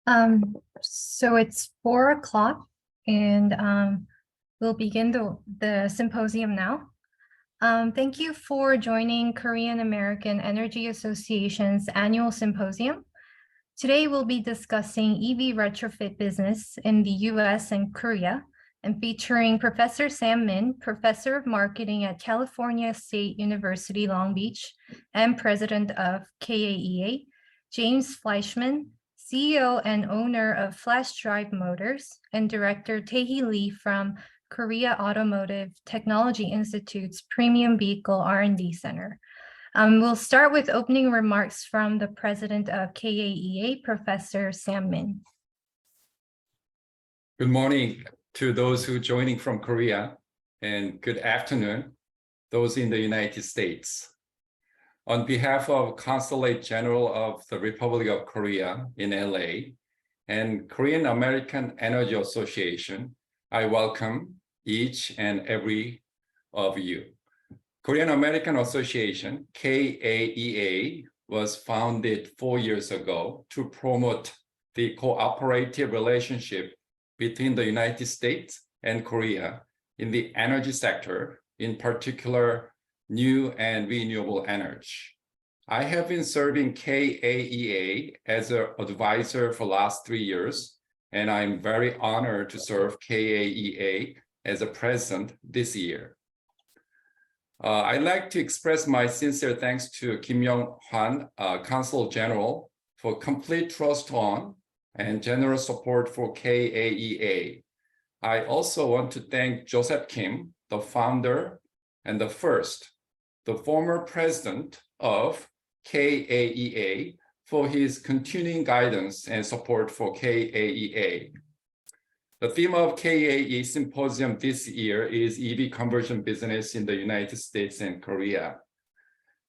So it's 4 o'clock and we'll begin the symposium now. Thank you for joining Korean American Energy Association's annual symposium. Today we'll be discussing EV retrofit business in the US and Korea and featuring Professor Sam Min, Professor of Marketing at California State University, Long Beach, and President of KAEA, James Fleischman, CEO and owner of Flash Drive Motors, and Director Tae-hee Lee from Korea Automotive Technology Institute's Premium Vehicle R&D Center. We'll start with opening remarks from the president of KAEA, Professor Sam Min. Good morning to those who are joining from Korea, and good afternoon, those in the United States. On behalf of Consulate General of the Republic of Korea in LA and Korean American Energy Association, I welcome each and every of you. Korean American Association, KAEA, was founded 4 years ago to promote the cooperative relationship between the United States and Korea in the energy sector, in particular, new and renewable energy. I have been serving KAEA as an advisor for the last 3 years, and I'm very honored to serve KAEA as a president this year. I'd like to express my sincere thanks to Kim Young-hwan, Consul General, for complete trust on and generous support for KAEA. I also want to thank Joseph Kim, the founder and the former president of KAEA, for his continuing guidance and support for KAEA. The theme of KAEA Symposium this year is EV conversion business in the United States and Korea.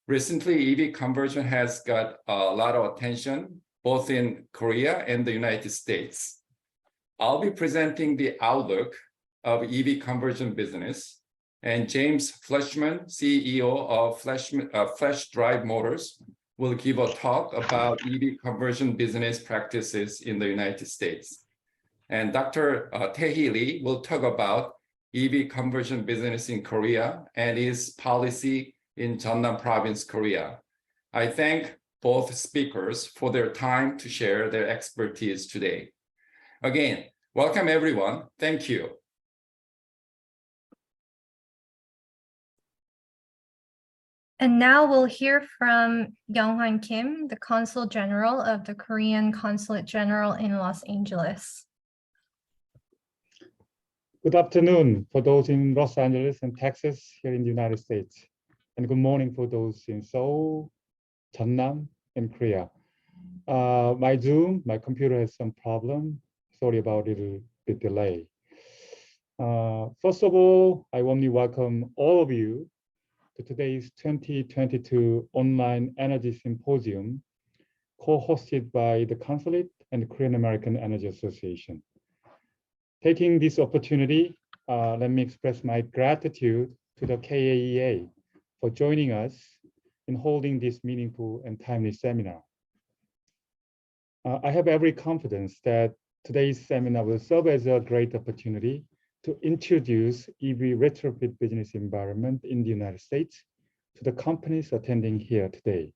Recently, EV conversion has got a lot of attention, both in Korea and the United States. I'll be presenting the outlook of EV conversion business, and James Fleischman, CEO of Flash Drive Motors, will give a talk about EV conversion business practices in the United States. And Dr. Tae-hee Lee will talk about EV conversion business in Korea and its policy in Jeonnam Province, Korea. I thank both speakers for their time to share their expertise today. Again, welcome everyone. Thank you. And now we'll hear from Young-hwan Kim, the Consul General of the Korean Consulate General in Los Angeles. Good afternoon for those in Los Angeles and Texas here in the United States. And good morning for those in Seoul, Jeonnam, and Korea. My computer has some problem. Sorry about a little bit delay. First of all, I warmly welcome all of you to today's 2022 Online Energy Symposium, co-hosted by the Consulate and the Korean American Energy Association. Taking this opportunity, let me express my gratitude to the KAEA for joining us in holding this meaningful and timely seminar. I have every confidence that today's seminar will serve as a great opportunity to introduce EV retrofit business environment in the United States to the companies attending here today.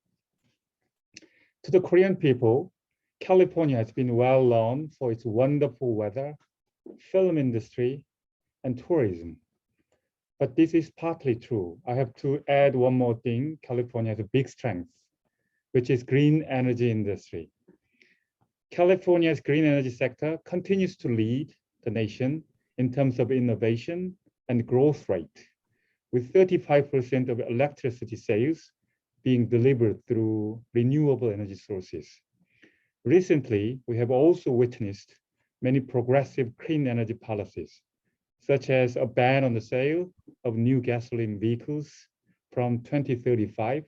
To the Korean people, California has been well known for its wonderful weather, film industry, and tourism. But this is partly true. I have to add one more thing. California has a big strength, which is green energy industry. California's green energy sector continues to lead the nation in terms of innovation and growth rate, with 35% of electricity sales being delivered through renewable energy sources. Recently, we have also witnessed many progressive clean energy policies, such as a ban on the sale of new gasoline vehicles from 2035,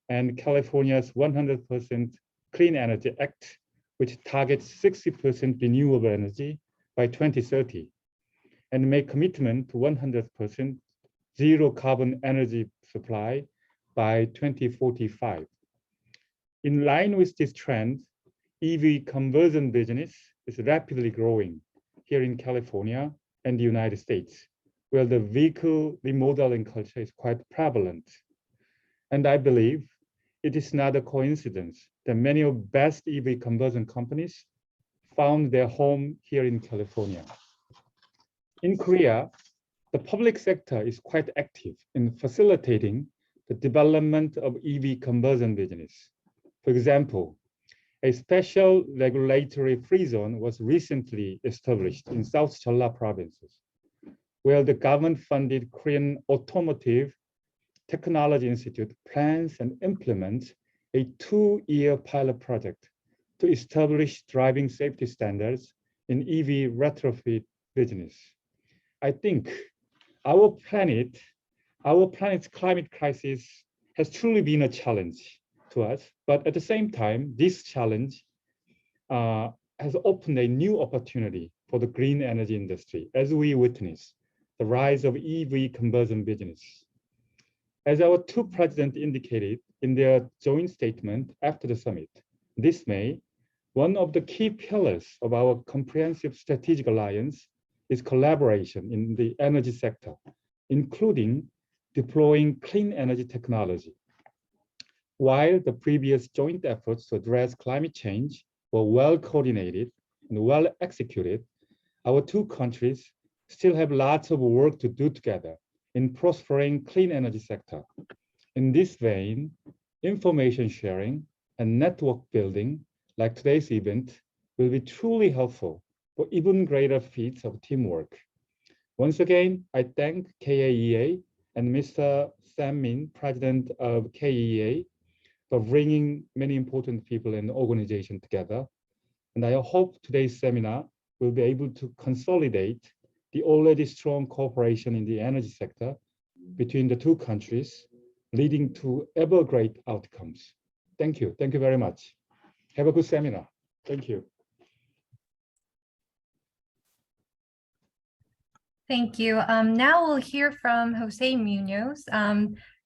and California's 100% Clean Energy Act, which targets 60% renewable energy by 2030, and make commitment to 100% zero carbon energy supply by 2045. In line with this trend, EV conversion business is rapidly growing here in California and the United States, where the vehicle remodeling culture is quite prevalent. And I believe it is not a coincidence that many of best EV conversion companies found their home here in California. In Korea, the public sector is quite active in facilitating the development of EV conversion business. For example, a special regulatory free zone was recently established in South Jeolla provinces, where the government-funded Korean Automotive Technology Institute plans and implements a 2-year pilot project to establish driving safety standards in EV retrofit business. I think our planet's climate crisis has truly been a challenge to us, but at the same time, this challenge has opened a new opportunity for the green energy industry as we witness the rise of EV conversion business. As our two presidents indicated in their joint statement after the summit this May, one of the key pillars of our comprehensive strategic alliance is collaboration in the energy sector, including deploying clean energy technology. While the previous joint efforts to address climate change were well coordinated and well executed, our two countries still have lots of work to do together in prospering clean energy sector. In this vein, information sharing and network building, like today's event, will be truly helpful for even greater feats of teamwork. Once again, I thank KAEA and Mr. Sam Min, President of KAEA, for bringing many important people and organizations together. And I hope today's seminar will be able to consolidate the already strong cooperation in the energy sector between the two countries, leading to ever great outcomes. Thank you. Thank you very much. Have a good seminar. Thank you. Thank you. Now we'll hear from Jose Munoz,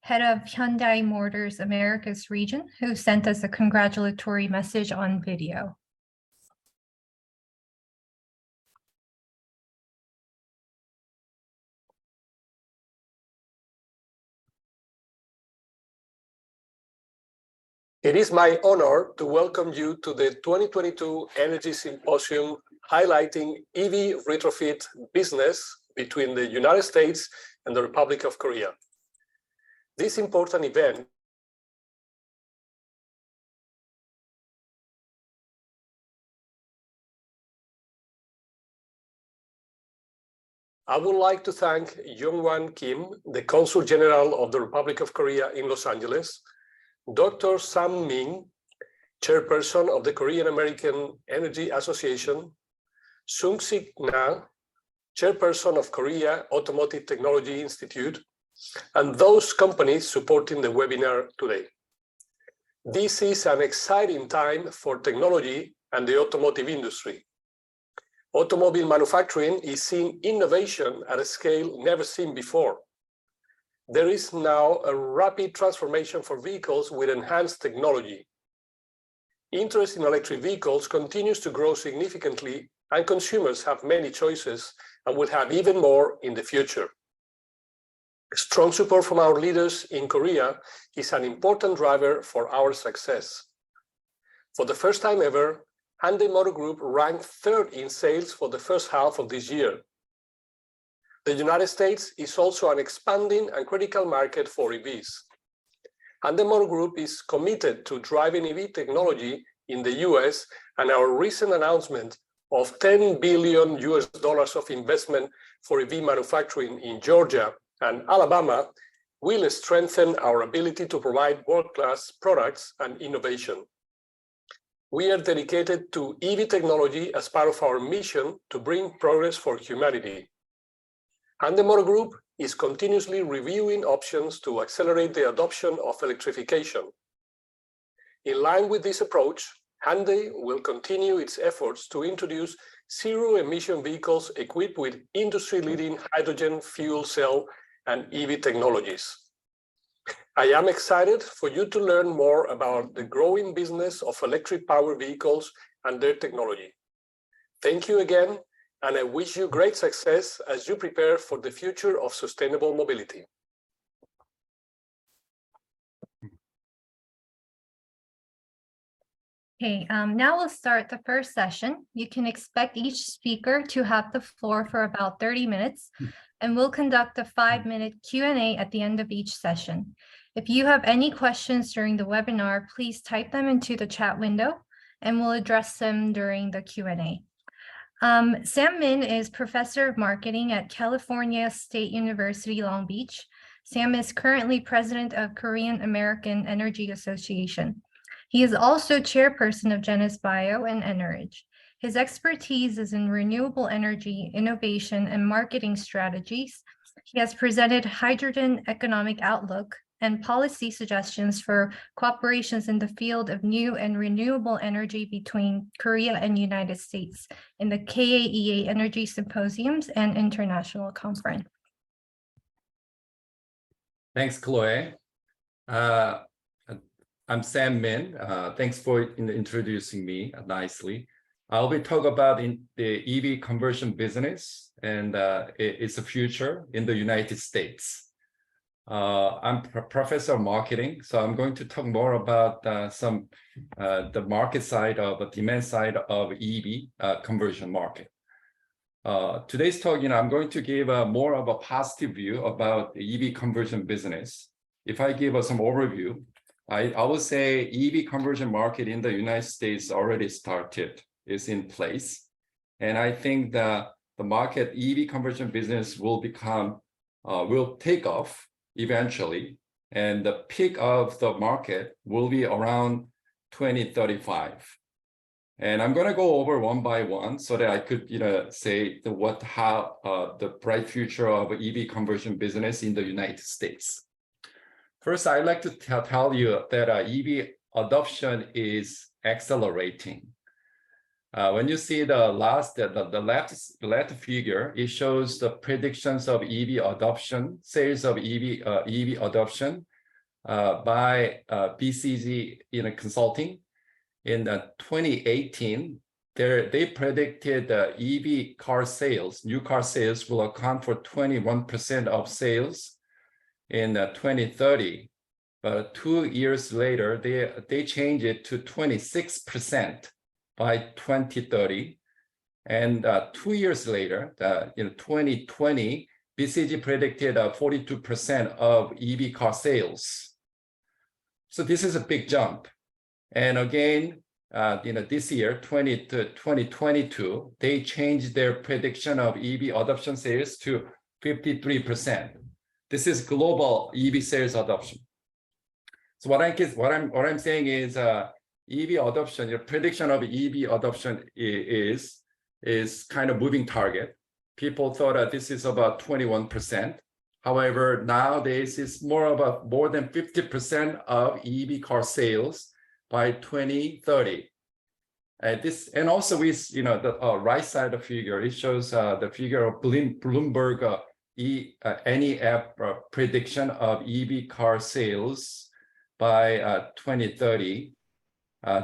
head of Hyundai Motors Americas region, who sent us a congratulatory message on video. It is my honor to welcome you to the 2022 Energy Symposium highlighting EV retrofit business between the United States and the Republic of Korea. This important event I would like to thank Young-Wan Kim, the Consul General of the Republic of Korea in Los Angeles, Dr. Sam Min, Chairperson of the Korean American Energy Association, Sung-Sik Na, Chairperson of Korea Automotive Technology Institute, and those companies supporting the webinar today. This is an exciting time for technology and the automotive industry. Automobile manufacturing is seeing innovation at a scale never seen before. There is now a rapid transformation for vehicles with enhanced technology. Interest in electric vehicles continues to grow significantly, and consumers have many choices and will have even more in the future. Strong support from our leaders in Korea is an important driver for our success. For the first time ever, Hyundai Motor Group ranked third in sales for the first half of this year. The United States is also an expanding and critical market for EVs. Hyundai Motor Group is committed to driving EV technology in the US, and our recent announcement of $10 billion of investment for EV manufacturing in Georgia and Alabama will strengthen our ability to provide world-class products and innovation. We are dedicated to EV technology as part of our mission to bring progress for humanity. Hyundai Motor Group is continuously reviewing options to accelerate the adoption of electrification. In line with this approach, Hyundai will continue its efforts to introduce zero-emission vehicles equipped with industry-leading hydrogen fuel cell and EV technologies. I am excited for you to learn more about the growing business of electric power vehicles and their technology. Thank you again, and I wish you great success as you prepare for the future of sustainable mobility. Okay, now we'll start the first session. You can expect each speaker to have the floor for about 30 minutes, and we'll conduct a 5-minute Q&A at the end of each session. If you have any questions during the webinar, please type them into the chat window, and we'll address them during the Q&A. Sam Min is Professor of Marketing at California State University, Long Beach. Sam is currently President of Korean American Energy Association. He is also chairperson of Genesis Bio and Energy. His expertise is in renewable energy, innovation, and marketing strategies. He has presented hydrogen economic outlook and policy suggestions for cooperations in the field of new and renewable energy between Korea and United States in the KAEA Energy Symposiums and International Conference. Thanks, Chloe. I'm Sam Min. Thanks for introducing me nicely. I'll be talking about the EV conversion business and its future in the United States. I'm professor of marketing, so I'm going to talk more about the market side of the demand side of EV conversion market. Today's talk, I'm going to give more of a positive view about the EV conversion business. If I give some overview, I would say EV conversion market in the United States already started, is in place. And I think the market EV conversion business will take off eventually. And the peak of the market will be around 2035. And I'm going to go over one by one so that I could say how the bright future of EV conversion business in the United States. First, I'd like to tell you that EV adoption is accelerating. When you see the left figure, it shows the predictions of EV adoption, sales of EV adoption by BCG Consulting. In 2018, they predicted EV car sales, new car sales will account for 21% of sales in 2030, but 2 years later, they changed it to 26% by 2030. And 2 years later, in 2020, BCG predicted 42% of EV car sales. So this is a big jump. And again, this year, 2022, they changed their prediction of EV adoption sales to 53%. This is global EV sales adoption. So what I'm saying is EV adoption, your prediction of EV adoption is kind of moving target. People thought that this is about 21%. However, nowadays it's more than 50% of EV car sales by 2030. And also with the right side of the figure, it shows the figure of Bloomberg NEF prediction of EV car sales by 2030.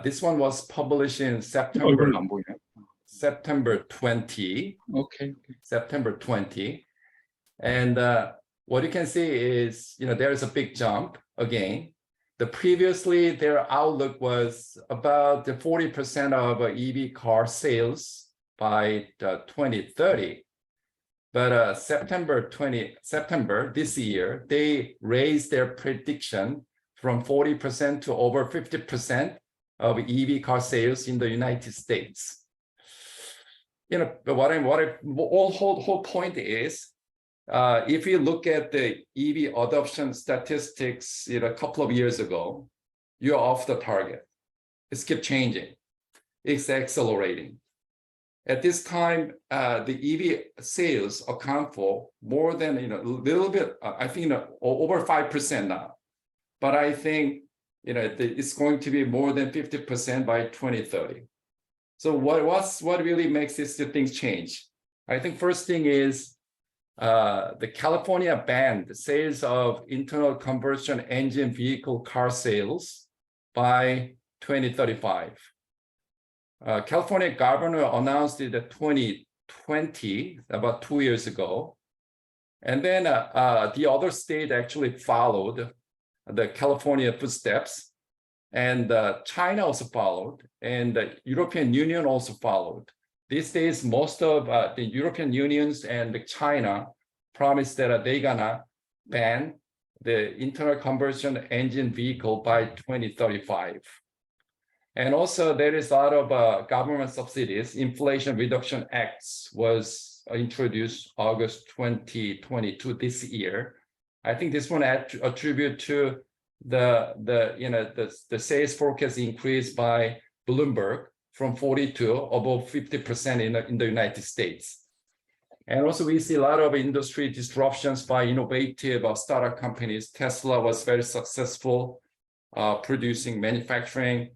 This one was published in September 20. Okay. September 20. And what you can see is, there's a big jump again. Previously, their outlook was about the 40% of EV car sales by 2030. But September this year, they raised their prediction from 40% to over 50% of EV car sales in the United States. But whole point is, if you look at the EV adoption statistics, a couple of years ago, you're off the target. It's kept changing. It's accelerating. At this time, the EV sales account for more than a little bit. I think over 5% now. But I think it's going to be more than 50% by 2030. So what really makes these things change? I think first thing is the California banned the sales of internal combustion engine vehicle car sales by 2035. California governor announced it in 2020, about 2 years ago. And then the other state actually followed the California footsteps, and China also followed, and the European Union also followed. These days, most of the European Unions and China promised that they're gonna ban the internal combustion engine vehicle by 2035. And also there is a lot of government subsidies. Inflation Reduction Acts was introduced August 2022 this year. I think this one attribute to the sales forecast increase by Bloomberg from 40 to above 50% in the United States. And also we see a lot of industry disruptions by innovative startup companies. Tesla was very successful manufacturing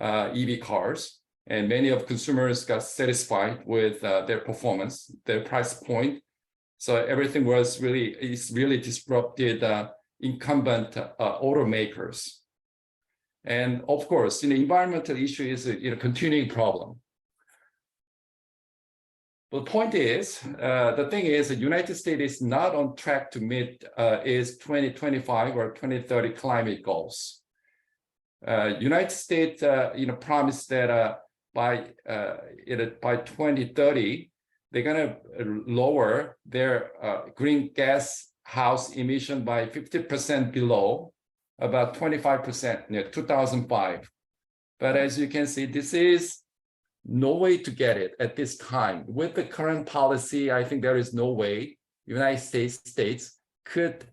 EV cars, and many of consumers got satisfied with their performance, their price point. So everything was really disrupted incumbent automakers. And of course, the environmental issue is a continuing problem. The point is, the thing is, the United States is not on track to meet its 2025 or 2030 climate goals. United States, promised that by 2030, they're going to lower their greenhouse emission by 50% below, about 25% in 2005. But as you can see, this is no way to get it at this time. With the current policy, I think there is no way United States could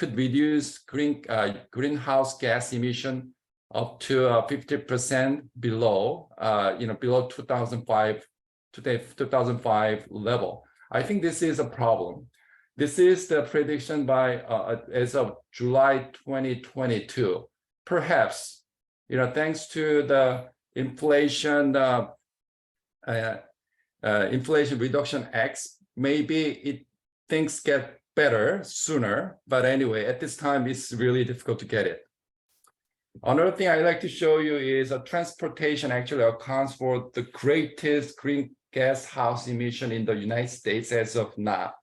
reduce greenhouse gas emission up to 50% below, below 2005 level. I think this is a problem. This is the prediction by as of July 2022. Perhaps, thanks to the Inflation Reduction Act, maybe things get better sooner. But anyway, at this time, it's really difficult to get it. Another thing I'd like to show you is transportation actually accounts for the greatest greenhouse emission in the United States as of now.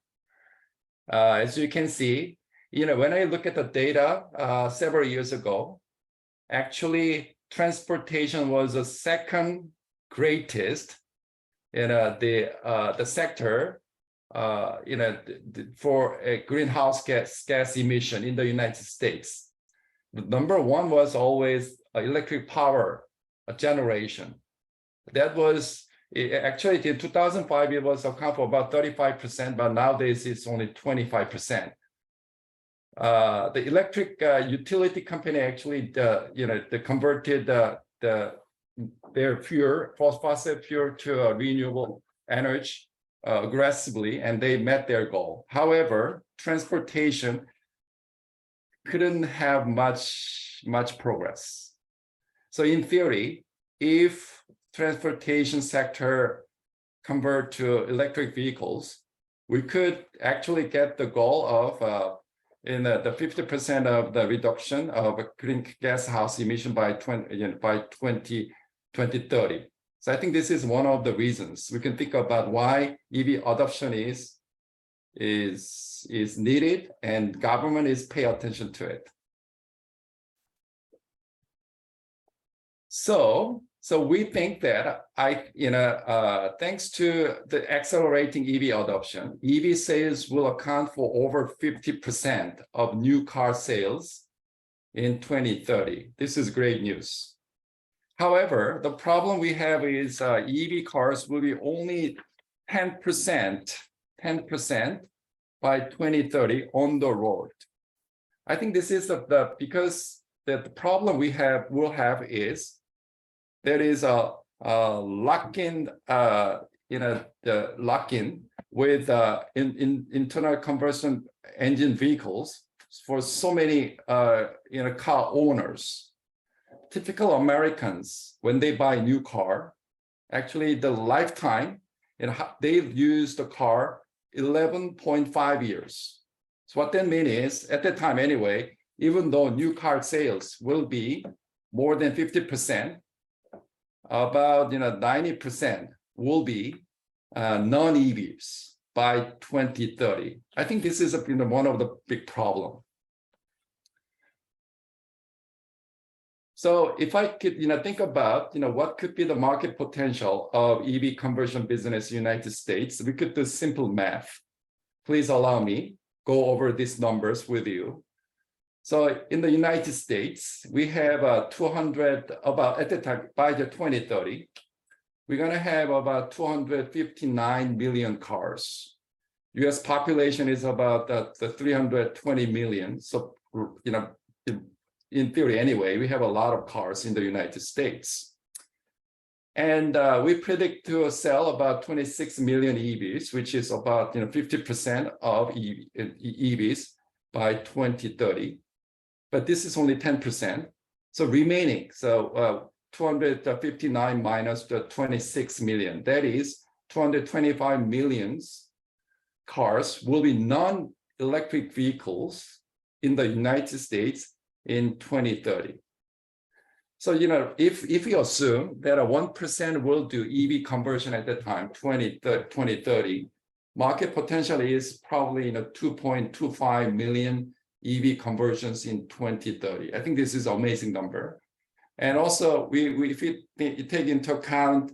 As you can see, when I look at the data several years ago, actually transportation was the second greatest in the sector for a greenhouse gas emission in the United States. Number one was always electric power generation. That was actually in 2005, it was account for about 35%, but nowadays it's only 25%. The electric utility company actually, they converted their fossil fuel to renewable energy aggressively, and they met their goal. However, transportation couldn't have much progress. So in theory, if transportation sector convert to electric vehicles, we could actually get the goal of the 50% of the reduction of greenhouse emission by 2030. So I think this is one of the reasons we can think about why EV adoption is needed, and government is pay attention to it. So we think that thanks to the accelerating EV adoption, EV sales will account for over 50% of new car sales in 2030. This is great news. However, the problem we have is EV cars will be only 10% by 2030 on the road. I think this is because the problem will have is there is a lock-in, the lock-in with internal combustion engine vehicles for so many car owners. Typical Americans, when they buy a new car, actually the lifetime, they use the car 11.5 years. So what that means is, at that time anyway, even though new car sales will be more than 50%, about 90% will be non-EVs by 2030. I think this is one of the big problems. So if I could think about what could be the market potential of EV conversion business in the United States, we could do simple math. Please allow me go over these numbers with you. So in the United States, we have 200, about at the time, by the 2030, we're going to have about 259 million cars. US population is about the 320 million. So, in theory anyway, we have a lot of cars in the United States. And we predict to sell about 26 million EVs, which is about 50% of EVs by 2030. But this is only 10%. So remaining, 259 minus the 26 million, that is 225 million cars will be non-electric vehicles in the United States in 2030. So, if we assume that 1% will do EV conversion at that time, 2030, market potential is probably 2.25 million EV conversions in 2030. I think this is an amazing number. And also, if you take into account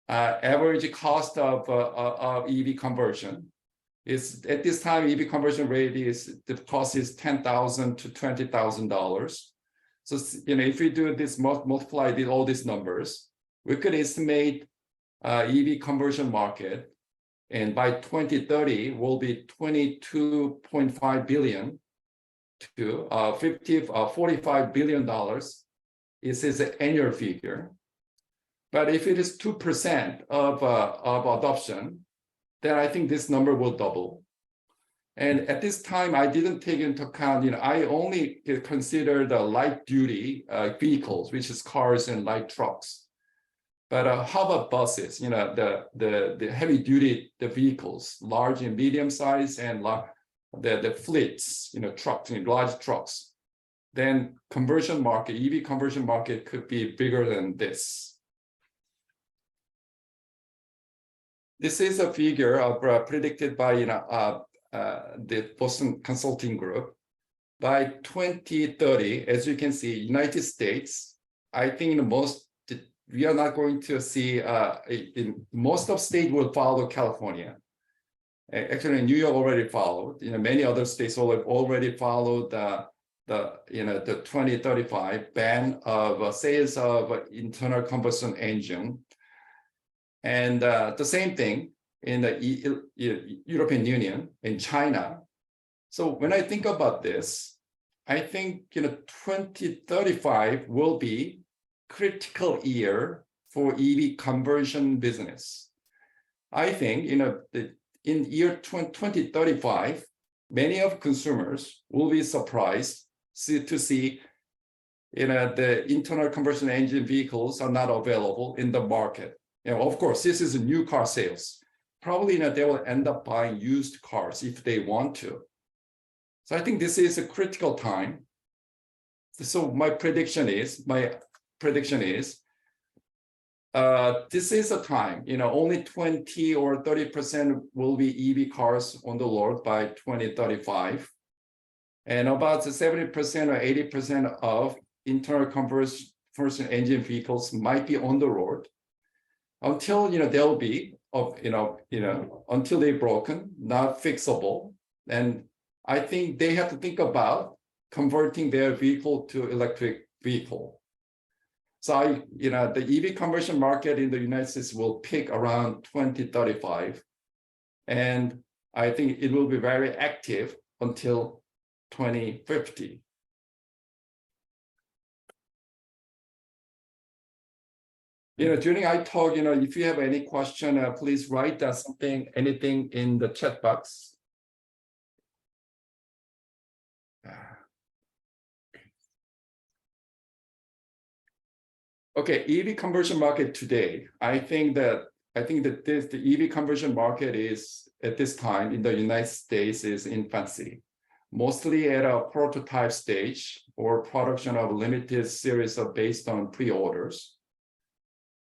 average cost of EV conversion, is at this time EV conversion rate is the cost is $10,000 to $20,000. So if we do this multiply all these numbers, we could estimate EV conversion market, and by 2030 will be 22.5 billion to $45 billion. This is an annual figure. But if it is 2% of adoption, then I think this number will double. And at this time, I didn't take into account, I only consider the light duty vehicles, which is cars and light trucks. But how about buses? The heavy duty vehicles, large and medium size, and the fleets, trucks, large trucks. Then conversion market, EV conversion market could be bigger than this. This is a figure predicted by the Boston Consulting Group. By 2030, as you can see, United States, I think we are not going to see, most of states will follow California. Actually, New York already followed. Many other states already followed the 2035 ban of sales of internal combustion engine. And the same thing in the European Union, in China. So when I think about this, I think 2035 will be critical year for EV conversion business. I think in year 2035, many of consumers will be surprised to see the internal combustion engine vehicles are not available in the market. Of course, this is a new car sales. Probably they will end up buying used cars if they want to. So I think this is a critical time. So my prediction is, this is a time, only 20 or 30% will be EV cars on the road by 2035. And about 70% or 80% of internal combustion engine vehicles might be on the road until, they'll be, until they're broken, not fixable. And I think they have to think about converting their vehicle to electric vehicle. So the EV conversion market in the United States will peak around 2035. And I think it will be very active until 2050. During I talk, if you have any question, please write anything in the chat box. Okay, EV conversion market today. I think that the EV conversion market is at this time in the United States is infancy, mostly at a prototype stage or production of limited series of based on pre-orders.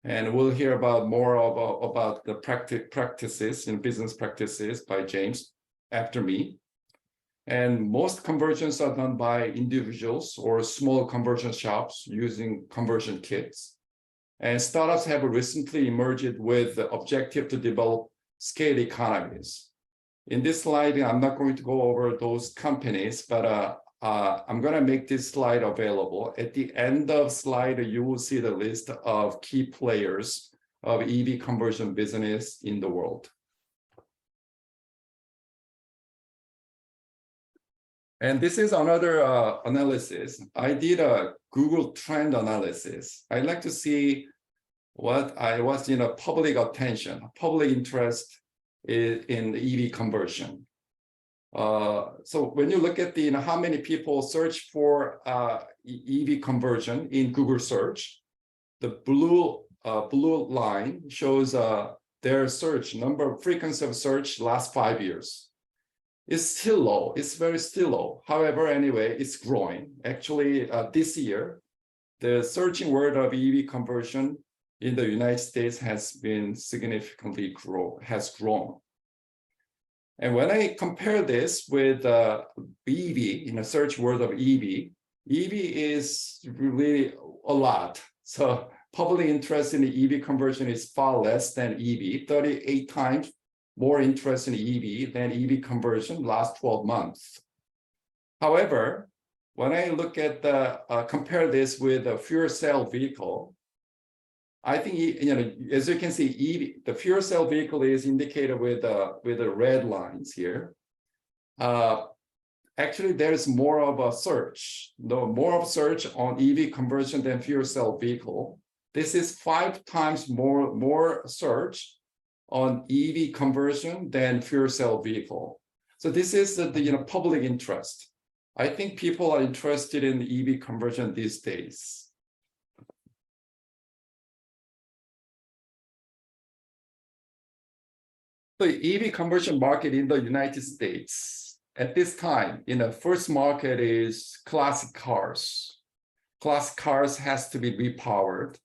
And we'll hear about more about the practices and business practices by James after me. And most conversions are done by individuals or small conversion shops using conversion kits. And startups have recently emerged with the objective to develop scale economies. In this slide, I'm not going to go over those companies, but I'm going to make this slide available. At the end of slide, you will see the list of key players of EV conversion business in the world. And this is another analysis. I did a Google trend analysis. I like to see what was public attention, public interest in EV conversion. So when you look at how many people search for EV conversion in Google search, the blue line shows their search number, frequency of search last 5 years. It's still low. It's still low. However, anyway, it's growing. Actually, this year, the searching word of EV conversion in the United States has been significantly grown. And when I compare this with EV, in a search word of EV is really a lot. So public interest in the EV conversion is far less than EV, 38 times more interest in EV than EV conversion last 12 months. However, when I look at compare this with a fuel cell vehicle, I think, as you can see, the fuel cell vehicle is indicated with the red lines here. Actually, there's more of a search, more of search on EV conversion than fuel cell vehicle. This is 5 times more search on EV conversion than fuel cell vehicle. So this is the public interest. I think people are interested in EV conversion these days. The EV conversion market in the United States at this time, the first market is classic cars. Classic cars has to be repowered.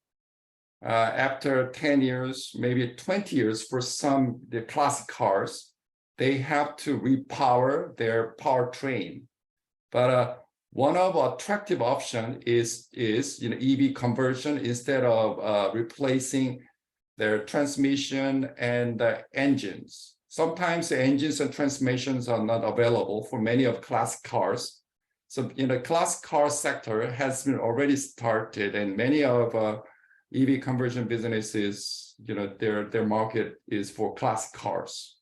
After 10 years, maybe 20 years for the classic cars, they have to repower their powertrain. But one of attractive option is EV conversion instead of replacing their transmission and engines. Sometimes the engines and transmissions are not available for many of classic cars. So in the classic car sector has been already started, and many of EV conversion businesses, their market is for classic cars.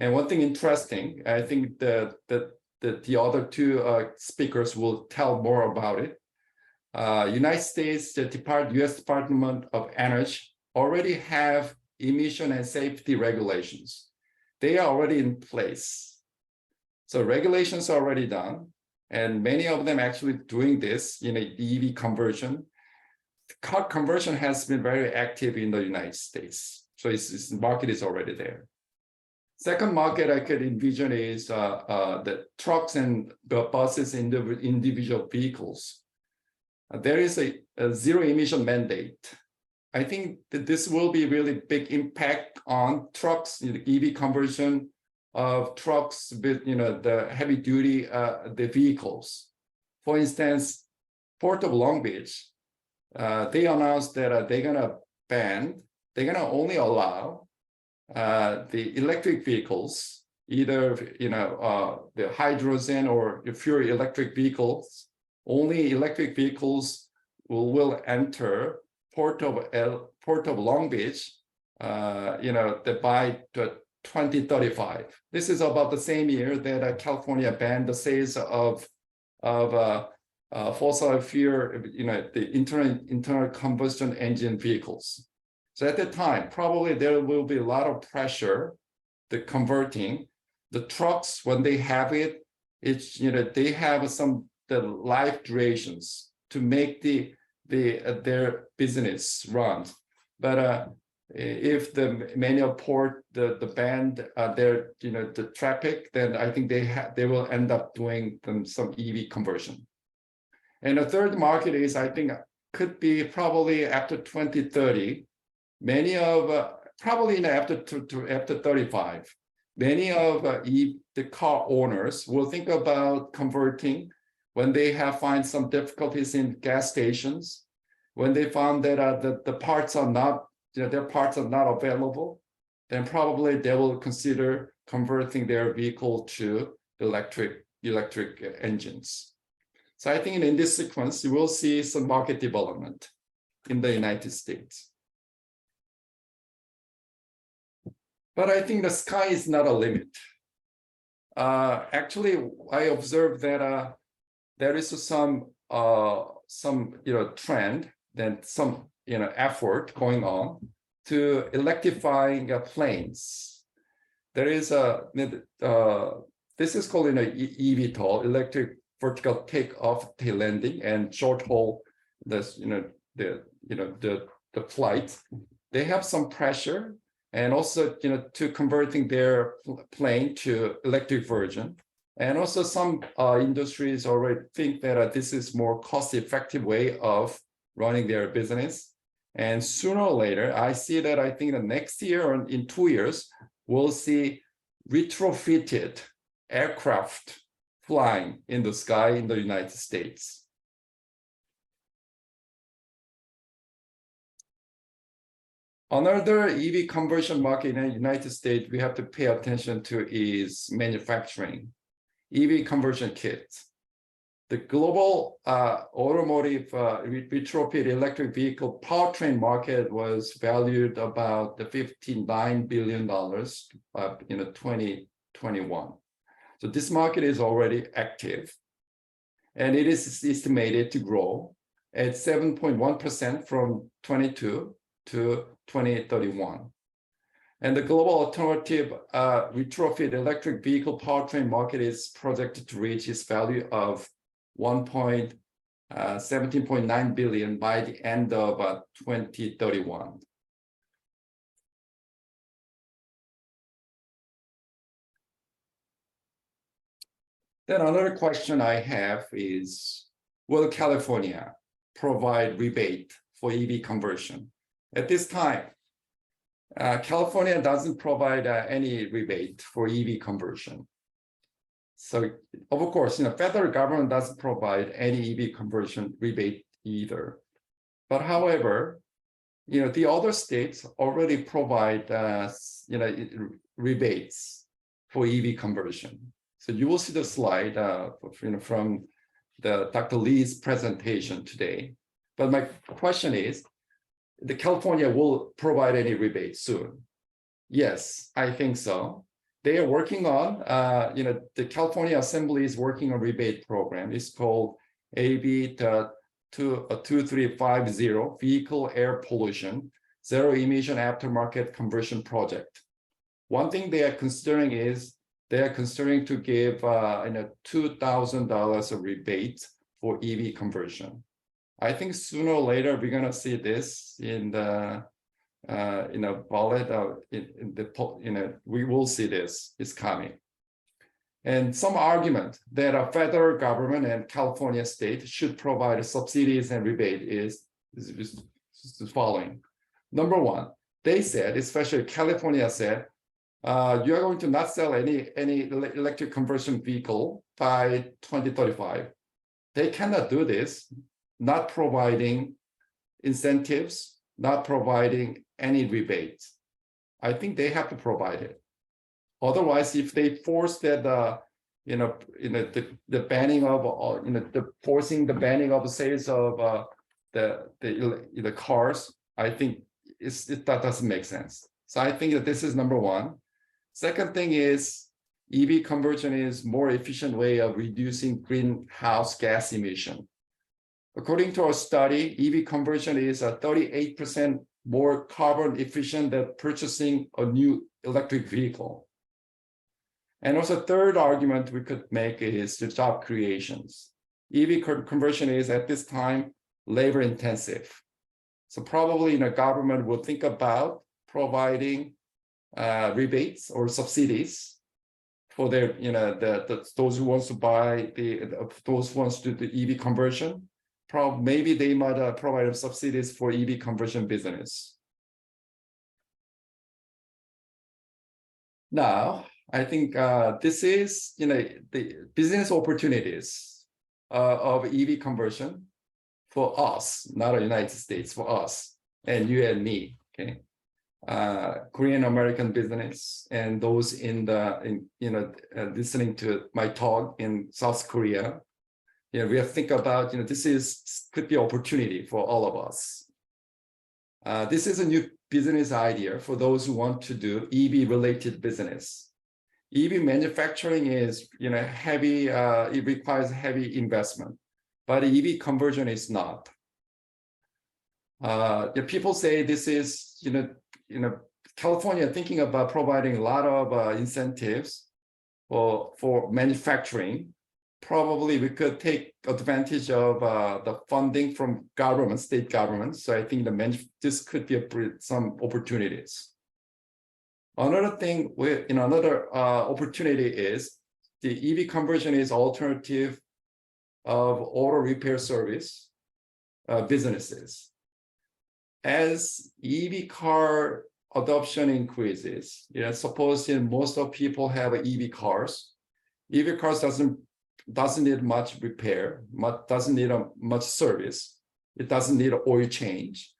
And one thing interesting, I think that the other two speakers will tell more about it. United States, U.S. Department of Energy already have emission and safety regulations. They are already in place. So regulations are already done, and many of them actually doing this EV conversion. Car conversion has been very active in the United States. So the market is already there. Second market I could envision is the trucks and the buses in the individual vehicles. There is a zero emission mandate. I think that this will be really big impact on trucks, EV conversion of trucks with the heavy duty the vehicles. For instance, Port of Long Beach, they announced that they're gonna only allow the electric vehicles, either the hydrogen or the pure electric vehicles. Only electric vehicles will enter Port of Long Beach, by 2035. This is about the same year that California banned the sales of fossil fuel, the internal combustion engine vehicles. So at that time, probably there will be a lot of pressure to converting the trucks when they have it. It's they have the life durations to make their business run. But if the manual port the band their the traffic, then I think they will end up doing some EV conversion. And the third market is, I think, could be probably after 2030. Many of probably after 35, many of the car owners will think about converting when they find some difficulties in gas stations, when they found that the parts are not, their parts are not available, then probably they will consider converting their vehicle to electric engines. So I think in this sequence, you will see some market development in the United States. But I think the sky is not a limit. Actually, I observed that there is some trend, then some effort going on to electrifying planes. There is this is called eVTOL, electric vertical takeoff, tail landing, and short haul. The flight. They have some pressure, and also to converting their plane to electric version. And also some industries already think that this is more cost-effective way of running their business. And sooner or later, I see that I think the next year or in 2 years, we'll see retrofitted aircraft flying in the sky in the United States. Another EV conversion market in the United States we have to pay attention to is manufacturing. EV conversion kits. The global automotive retrofit electric vehicle powertrain market was valued about $59 billion in 2021. So this market is already active, and it is estimated to grow at 7.1% from 22 to 2031. And the global automotive retrofit electric vehicle powertrain market is projected to reach its value of 17.9 billion by the end of 2031. Then another question I have is, will California provide rebate for EV conversion? At this time, California doesn't provide any rebate for EV conversion. So of course, federal government doesn't provide any EV conversion rebate either. But however, the other states already provide rebates for EV conversion. So you will see the slide from Dr. Lee's presentation today. But my question is, the California will provide any rebate soon? Yes, I think so. They are working on, the California Assembly is working on a rebate program. It's called AB 2350 Vehicle Air Pollution Zero Emission Aftermarket Conversion Project. One thing they are considering is they are considering to give $2,000 of rebate for EV conversion. I think sooner or later we're going to see this in the ballot. We will see this is coming. And some argument that a federal government and California state should provide subsidies and rebate is the following. Number one, they said, especially California said, you are going to not sell any electric conversion vehicle by 2035. They cannot do this, not providing incentives, not providing any rebates. I think they have to provide it. Otherwise, if they force that, the banning of, forcing the banning of sales of the cars, I think that doesn't make sense. So I think that this is number one. Second thing is EV conversion is more efficient way of reducing greenhouse gas emission. According to our study, EV conversion is 38% more carbon efficient than purchasing a new electric vehicle. And also third argument we could make is the job creations. EV conversion is at this time labor intensive. So probably government will think about providing rebates or subsidies for their, those who wants to buy those who wants to do the EV conversion. Maybe they might provide subsidies for EV conversion business. Now, I think this is, the business opportunities of EV conversion for us, not the United States, for us and you and me. Okay, Korean American business and those listening to my talk in South Korea. We have to think about, this could be opportunity for all of us. This is a new business idea for those who want to do EV related business. EV manufacturing is, heavy, it requires heavy investment, but EV conversion is not. People say this is, California thinking about providing a lot of incentives for manufacturing. Probably we could take advantage of the funding from government, state governments. So I think this could be some opportunities. Another thing, another opportunity is the EV conversion is alternative of auto repair service businesses. As EV car adoption increases, suppose most of people have EV cars. EV cars doesn't need much repair, doesn't need much service. It doesn't need an oil change.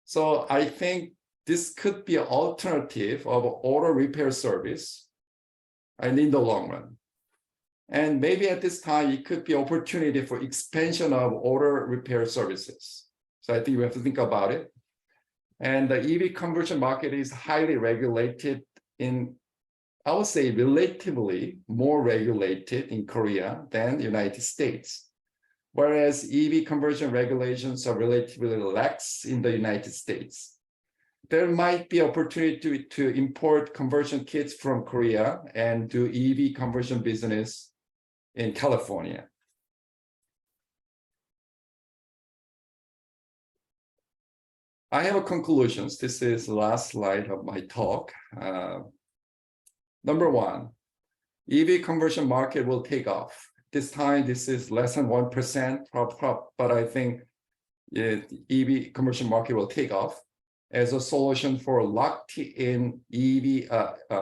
So I think this could be an alternative of auto repair service and in the long run. And maybe at this time, it could be an opportunity for expansion of auto repair services. So I think we have to think about it. And the EV conversion market is highly regulated I would say relatively more regulated in Korea than the United States. Whereas EV conversion regulations are relatively lax in the United States. There might be opportunity to import conversion kits from Korea and do EV conversion business in California. I have conclusions. This is the last slide of my talk. Number one, EV conversion market will take off. This time, this is less than 1%, but I think EV conversion market will take off as a solution for locked-in EV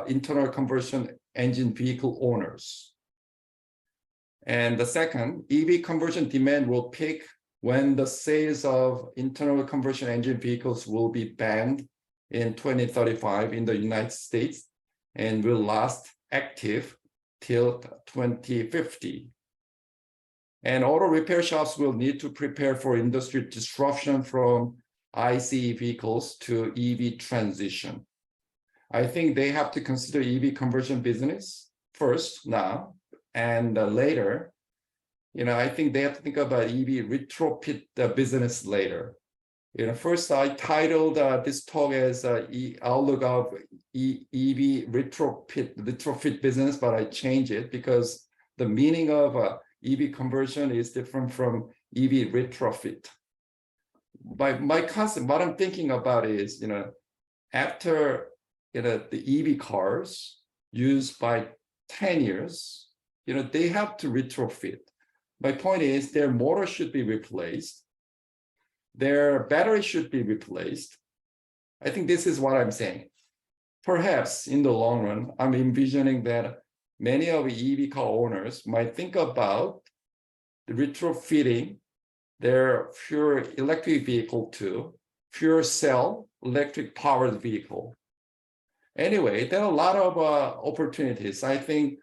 internal combustion engine vehicle owners. And the second, EV conversion demand will peak when the sales of internal combustion engine vehicles will be banned in 2035 in the United States and will last active till 2050. And auto repair shops will need to prepare for industry disruption from ICE vehicles to EV transition. I think they have to consider EV conversion business first now and later. I think they have to think about EV retrofit business later. First I titled this talk as outlook of EV retrofit business, but I changed it because the meaning of EV conversion is different from EV retrofit. My concept, what I'm thinking about is, after the EV cars used by 10 years, they have to retrofit. My point is their motor should be replaced. Their battery should be replaced. I think this is what I'm saying. Perhaps in the long run, I'm envisioning that many of EV car owners might think about retrofitting their pure electric vehicle to pure cell electric powered vehicle. Anyway, there are a lot of opportunities. I think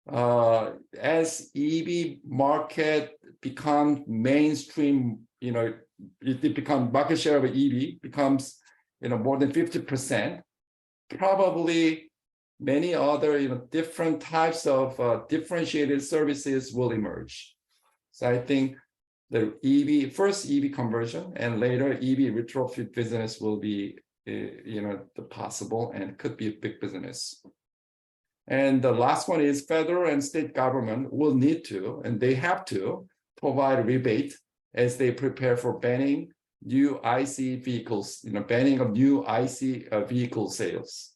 as EV market becomes mainstream, it becomes market share of EV becomes more than 50%. Probably many other different types of differentiated services will emerge. So I think the first EV conversion and later EV retrofit business will be the possible and could be a big business. And the last one is federal and state government will need to, and they have to provide rebate as they prepare for banning new IC vehicles, banning of new IC vehicle sales.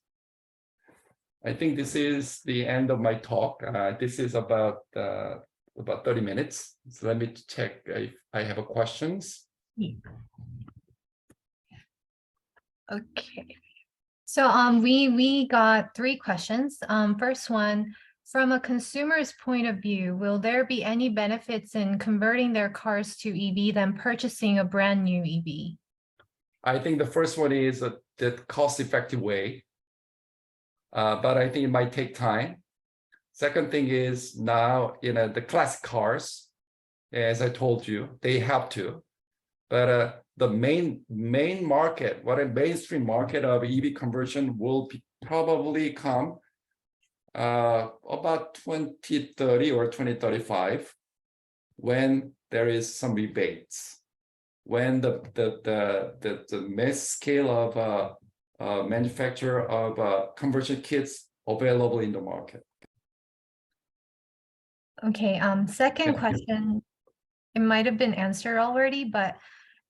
I think this is the end of my talk. This is about 30 minutes. So let me check if I have questions. Yeah. Okay. So we got 3 questions. First one, from a consumer's point of view, will there be any benefits in converting their cars to EV than purchasing a brand new EV? I think the first one is the cost-effective way, but I think it might take time. Second thing is now, the classic cars, as I told you, they have to, but the main market, what a mainstream market of EV conversion will probably come about 2030 or 2035, when there is some rebates, when the mass scale of manufacture of conversion kits available in the market. Okay, second question, it might have been answered already, but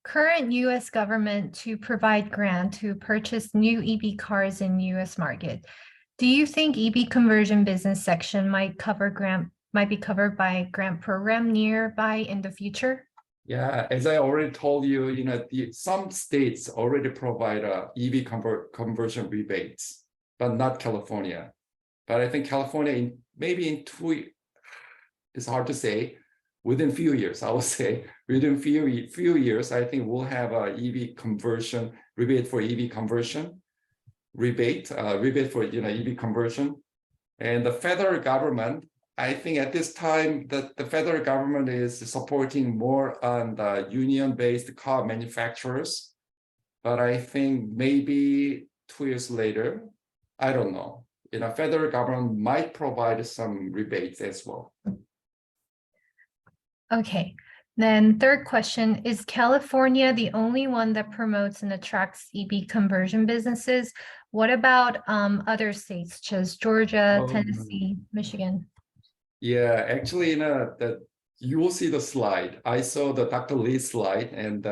current US government to provide grant to purchase new EV cars in US market. Do you think EV conversion business section might be covered by grant program nearby in the future? Yeah, as I already told you, some states already provide EV conversion rebates, but not California. But I think California, maybe in 2, it's hard to say, within few years, I would say, within few years, I think we'll have a EV conversion rebate for EV conversion, rebate for EV conversion. And the federal government, I think at this time that the federal government is supporting more on the union-based car manufacturers. But I think maybe 2 years later, I don't know, federal government might provide some rebates as well. Okay, then third question, is California the only one that promotes and attracts EV conversion businesses? What about other states such as Georgia, Tennessee, Michigan? Yeah, actually, that you will see the slide. I saw the Dr. Lee slide, and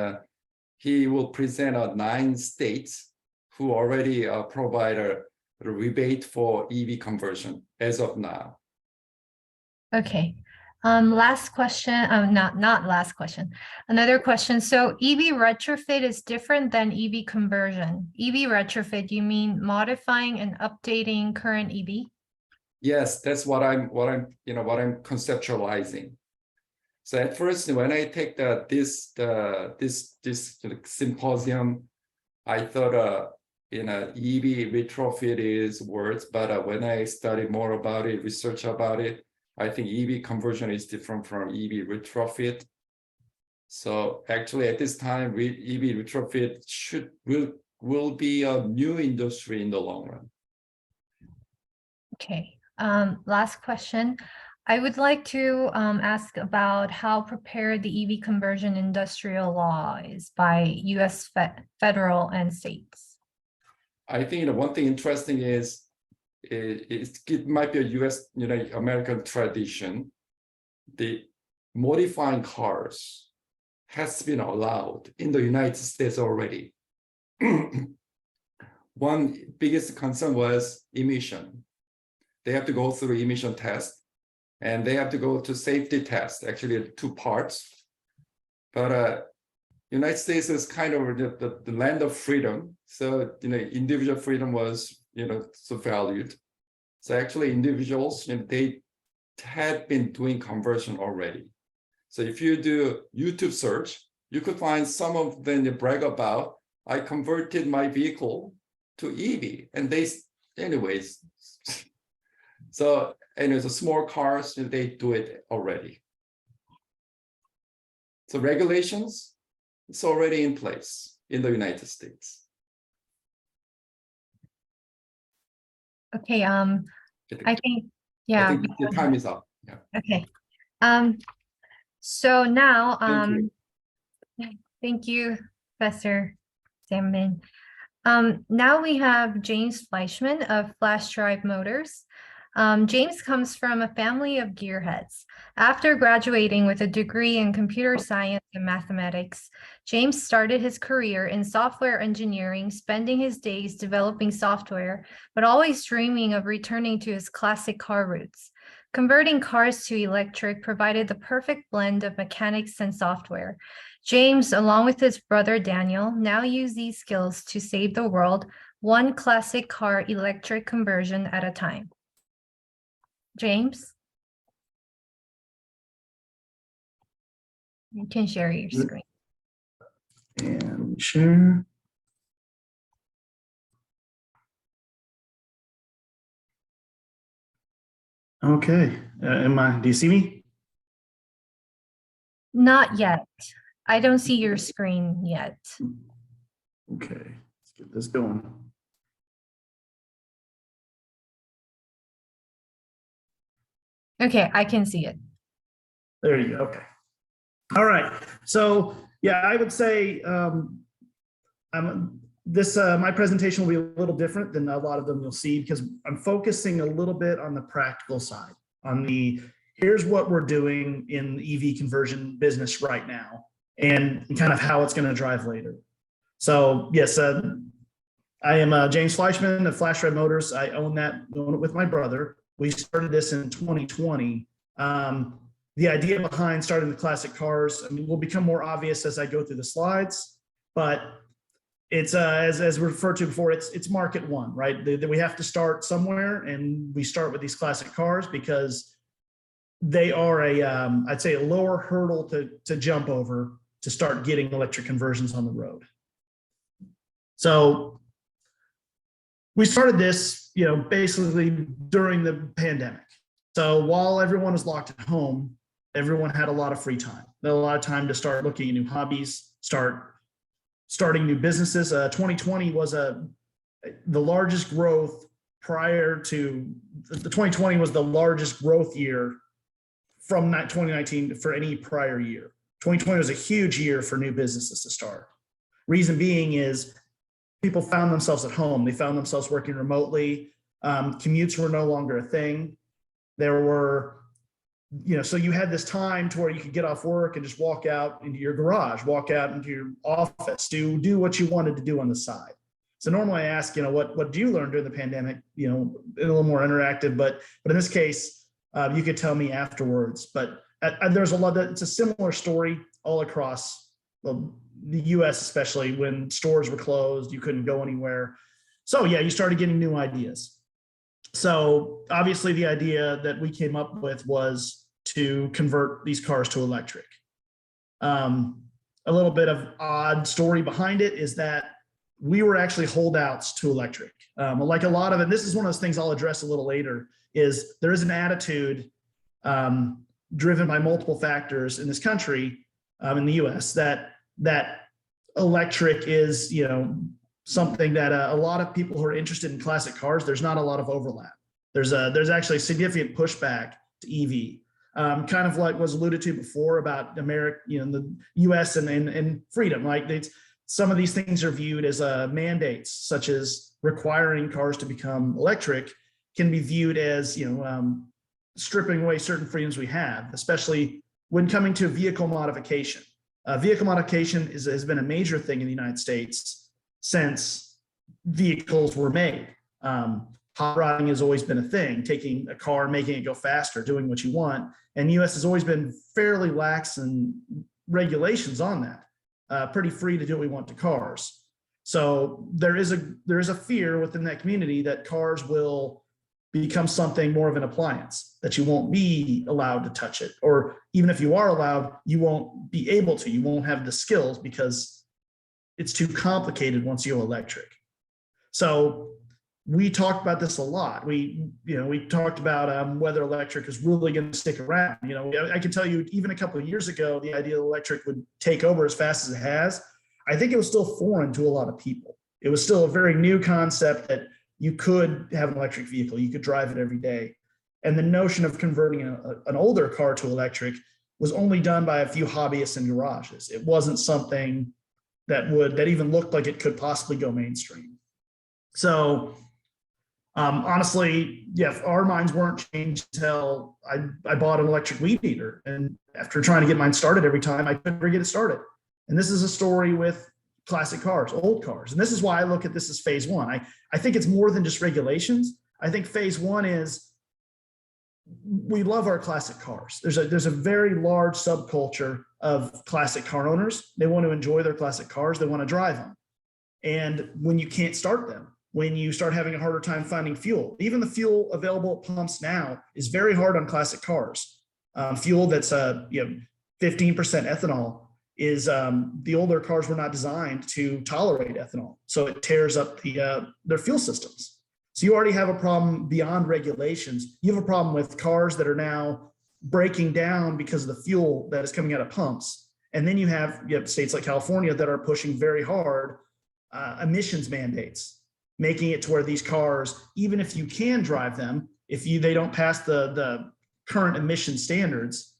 he will present 9 states who already provide a rebate for EV conversion as of now. Okay. Last question, not last question, another question. So EV retrofit is different than EV conversion. EV retrofit, you mean modifying and updating current EV? Yes, that's what I'm conceptualizing. So at first, when I take this symposium, I thought EV retrofit is words, but when I study more about it, research about it, I think EV conversion is different from EV retrofit. So actually, at this time, EV retrofit will be a new industry in the long run. Okay. Last question. I would like to ask about how prepared the EV conversion industrial law is by U.S. federal and states. I think one thing interesting is it might be a U.S. American tradition. The modifying cars has been allowed in the United States already. One biggest concern was emission. They have to go through emission test, and they have to go to safety test, actually 2 parts. But United States is kind of the land of freedom. So, individual freedom was, so valued. So actually individuals, they had been doing conversion already. So if you do YouTube search, you could find some of them that brag about, I converted my vehicle to EV, and they, anyways. So, anyways, the small cars, they do it already. So regulations, it's already in place in the United States. Okay, I think, yeah. I think the time is up. Yeah. Okay. So now, thank you, Professor Zimmerman. Now we have James Fleischman of Flash Drive Motors. James comes from a family of gearheads. After graduating with a degree in computer science and mathematics, James started his career in software engineering, spending his days developing software, but always dreaming of returning to his classic car roots. Converting cars to electric provided the perfect blend of mechanics and software. James, along with his brother Daniel, now use these skills to save the world, one classic car electric conversion at a time. James? You can share your screen. And share. Okay, do you see me? Not yet. I don't see your screen yet. Okay, let's get this going. Okay, I can see it. There you go. Okay. All right. So yeah, I would say my presentation will be a little different than a lot of them you'll see, because I'm focusing a little bit on the practical side, on here's what we're doing in the EV conversion business right now, and kind of how it's going to drive later. So yes, I am James Fleischman of Flash Red Motors. I own it with my brother. We started this in 2020. The idea behind starting the classic cars, will become more obvious as I go through the slides, but it's as referred to before, it's market one, right? We have to start somewhere, and we start with these classic cars because they are I'd say a lower hurdle to jump over to start getting electric conversions on the road. So we started this, basically during the pandemic. So while everyone was locked at home, everyone had a lot of free time. They had a lot of time to start looking at new hobbies, starting new businesses. 2020 was the largest growth prior to the 2020 was the largest growth year from 2019 for any prior year. 2020 was a huge year for new businesses to start. Reason being is people found themselves at home. They found themselves working remotely. Commutes were no longer a thing. There were, so you had this time to where you could get off work and just walk out into your garage, walk out into your office, do what you wanted to do on the side. So normally I ask, what do you learn during the pandemic? A little more interactive, but in this case, you could tell me afterwards. But there's a lot it's a similar story all across the US, especially when stores were closed, you couldn't go anywhere. So yeah, you started getting new ideas. So obviously the idea that we came up with was to convert these cars to electric. A little bit of odd story behind it is that we were actually holdouts to electric. Like a lot of it, this is one of those things I'll address a little later, is there is an attitude driven by multiple factors in this country, in the US, that electric is, something that a lot of people who are interested in classic cars, there's not a lot of overlap. There's actually significant pushback to EV. Kind of like was alluded to before about America, the US and freedom. Like some of these things are viewed as mandates, such as requiring cars to become electric, can be viewed as stripping away certain freedoms we have, especially when coming to vehicle modification. Vehicle modification has been a major thing in the United States since vehicles were made. Hot rodding has always been a thing, taking a car, making it go faster, doing what you want. And the US has always been fairly lax in regulations on that, pretty free to do what we want to cars. So there is a fear within that community that cars will become something more of an appliance, that you won't be allowed to touch it. Or even if you are allowed, you won't be able to, you won't have the skills because it's too complicated once you go electric. So we talked about this a lot. We talked about whether electric is really going to stick around. I can tell you, even a couple of years ago, the idea that electric would take over as fast as it has, I think it was still foreign to a lot of people. It was still a very new concept that you could have an electric vehicle, you could drive it every day. And the notion of converting an older car to electric was only done by a few hobbyists in garages. It wasn't something that even looked like it could possibly go mainstream. So Honestly, yeah, our minds weren't changed until I bought an electric weed eater. And after trying to get mine started every time, I couldn't ever get it started. And this is a story with classic cars, old cars. And this is why I look at this as phase one. I think it's more than just regulations. I think phase one is we love our classic cars. There's a very large subculture of classic car owners. They want to enjoy their classic cars. They want to drive them. And when you can't start them, when you start having a harder time finding fuel, even the fuel available at pumps now is very hard on classic cars. Fuel that's 15% ethanol is the older cars were not designed to tolerate ethanol, so it tears up their fuel systems. So you already have a problem beyond regulations. You have a problem with cars that are now breaking down because of the fuel that is coming out of pumps. And then you have states like California that are pushing very hard emissions mandates, making it to where these cars, even if you can drive them, if they don't pass the current emission standards,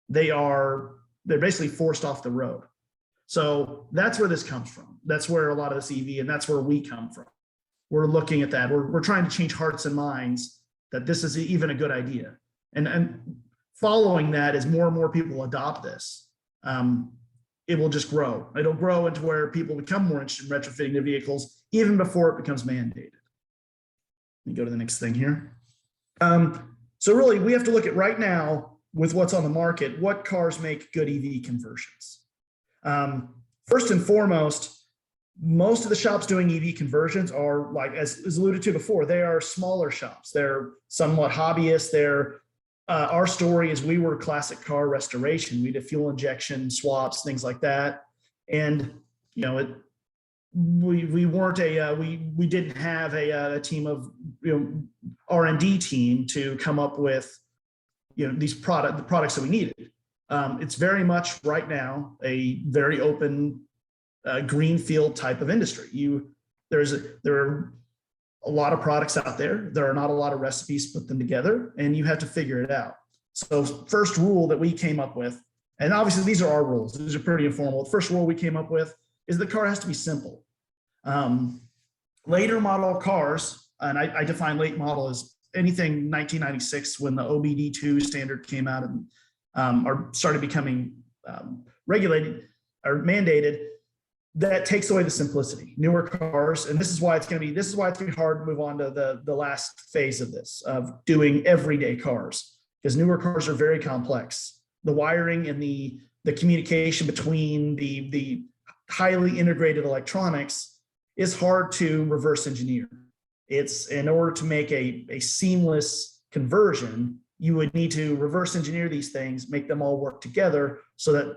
they're basically forced off the road. So that's where this comes from. That's where a lot of this EV, and that's where we come from. We're looking at that. We're trying to change hearts and minds that this is even a good idea. And following that, as more and more people adopt this, it will just grow. It'll grow into where people become more interested in retrofitting their vehicles even before it becomes mandated. Let me go to the next thing here. So really, we have to look at right now with what's on the market, what cars make good EV conversions. First and foremost, most of the shops doing EV conversions are, like as alluded to before, they are smaller shops. They're somewhat hobbyists. Our story is we were classic car restoration. We did fuel injection swaps, things like that. And we weren't we didn't have a team of R&D team to come up with the products that we needed. It's very much right now a very open greenfield type of industry. There are a lot of products out there. There are not a lot of recipes to put them together, and you have to figure it out. So first rule that we came up with, and obviously these are our rules, these are pretty informal. The first rule we came up with is the car has to be simple. Later model cars, and I define late model as anything 1996 when the OBD2 standard came out and started becoming regulated or mandated. That takes away the simplicity. Newer cars, and this is why it's going to be hard to move on to the last phase of this, of doing everyday cars, because newer cars are very complex. The wiring and the communication between the highly integrated electronics is hard to reverse engineer. It's in order to make a seamless conversion, you would need to reverse engineer these things, make them all work together so that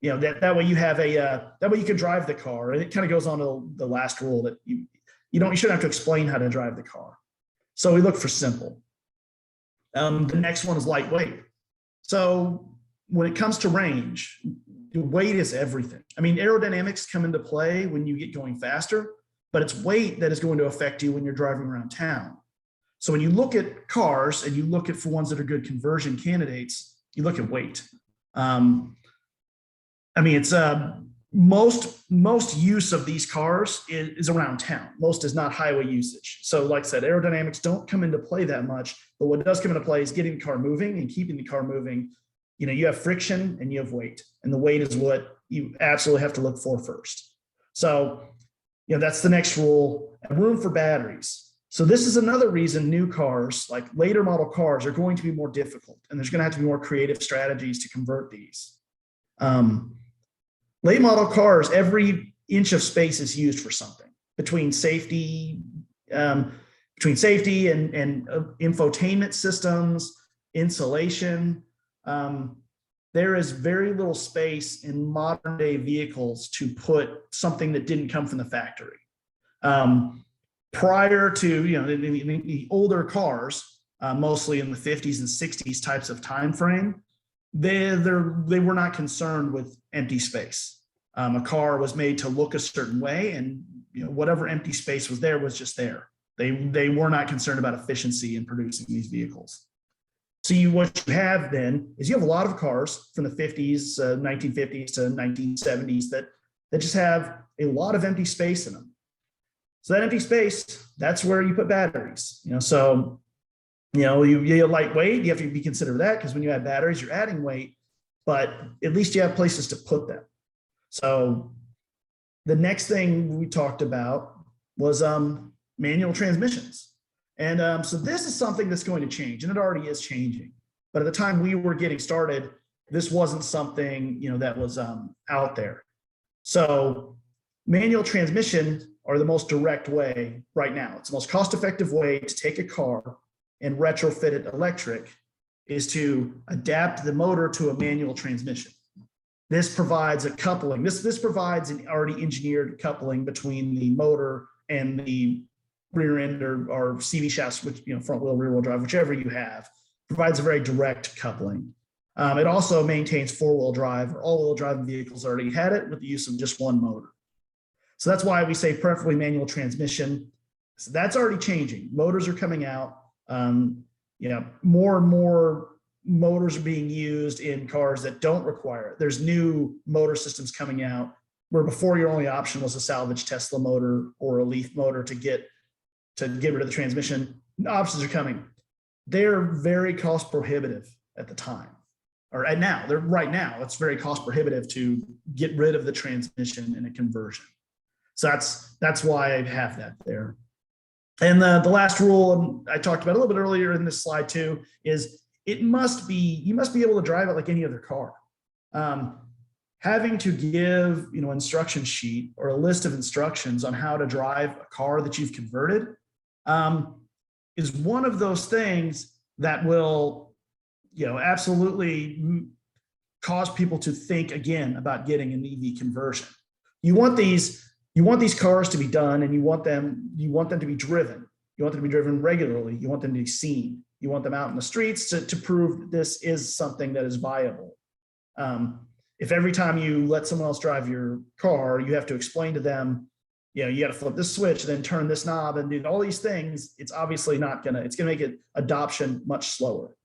that way you have that way you can drive the car. And it kind of goes on to the last rule that you shouldn't have to explain how to drive the car. So we look for simple. The next one is lightweight. So when it comes to range, weight is everything. I mean, aerodynamics come into play when you get going faster, but it's weight that is going to affect you when you're driving around town. So when you look at cars and you look at for ones that are good conversion candidates, you look at weight. It's most use of these cars is around town. Most is not highway usage. So like I said, aerodynamics don't come into play that much, but what does come into play is getting the car moving and keeping the car moving. You have friction and you have weight, and the weight is what you absolutely have to look for first. So, that's the next rule. And room for batteries. So this is another reason new cars, like later model cars, are going to be more difficult, and there's going to have to be more creative strategies to convert these. Late model cars, every inch of space is used for something between safety and infotainment systems, insulation. There is very little space in modern day vehicles to put something that didn't come from the factory. Prior to the older cars, mostly in the 50s and 60s types of time frame, they were not concerned with empty space. A car was made to look a certain way, and whatever empty space was there was just there. They were not concerned about efficiency in producing these vehicles. So what you have then is you have a lot of cars from the 50s, 1950s to 1970s that just have a lot of empty space in them. So that empty space, that's where you put batteries. So you lightweight, you have to be considerate of that, because when you add batteries, you're adding weight, but at least you have places to put them. So the next thing we talked about was manual transmissions. And so this is something that's going to change, and it already is changing. But at the time we were getting started, this wasn't something that was out there. So manual transmission are the most direct way right now. It's the most cost-effective way to take a car and retrofit it electric, is to adapt the motor to a manual transmission. This provides a coupling. This provides an already engineered coupling between the motor and the rear end or CV shafts, which front wheel, rear wheel drive, whichever you have, provides a very direct coupling. It also maintains four-wheel drive, or all-wheel drive vehicles already had it, with the use of just one motor. So that's why we say preferably manual transmission. So that's already changing. Motors are coming out. More and more motors are being used in cars that don't require it. There's new motor systems coming out where before your only option was a salvage Tesla motor or a Leaf motor to get rid of the transmission. Options are coming. They're very cost prohibitive at the time, or right now it's very cost prohibitive to get rid of the transmission in a conversion. So that's why I have that there. And the last rule, and I talked about a little bit earlier in this slide too, is you must be able to drive it like any other car. Having to give instruction sheet or a list of instructions on how to drive a car that you've converted is one of those things that will absolutely cause people to think again about getting an EV conversion. You want these cars to be done, and you want them to be driven. You want them to be driven regularly. You want them to be seen. You want them out in the streets to prove that this is something that is viable. If every time you let someone else drive your car, you have to explain to them, you got to flip this switch, then turn this knob and do all these things, it's obviously it's going to make it adoption much slower.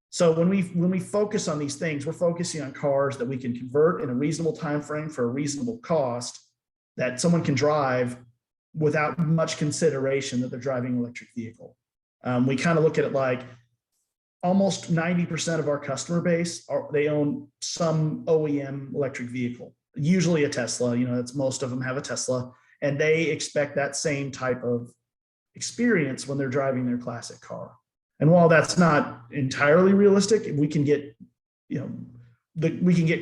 So when we focus on these things, we're focusing on cars that we can convert in a reasonable time frame for a reasonable cost, that someone can drive without much consideration that they're driving an electric vehicle. We kind of look at it like almost 90% of our customer base they own some OEM electric vehicle, usually a Tesla. Most of them have a Tesla, and they expect that same type of experience when they're driving their classic car. And while that's not entirely realistic, we can get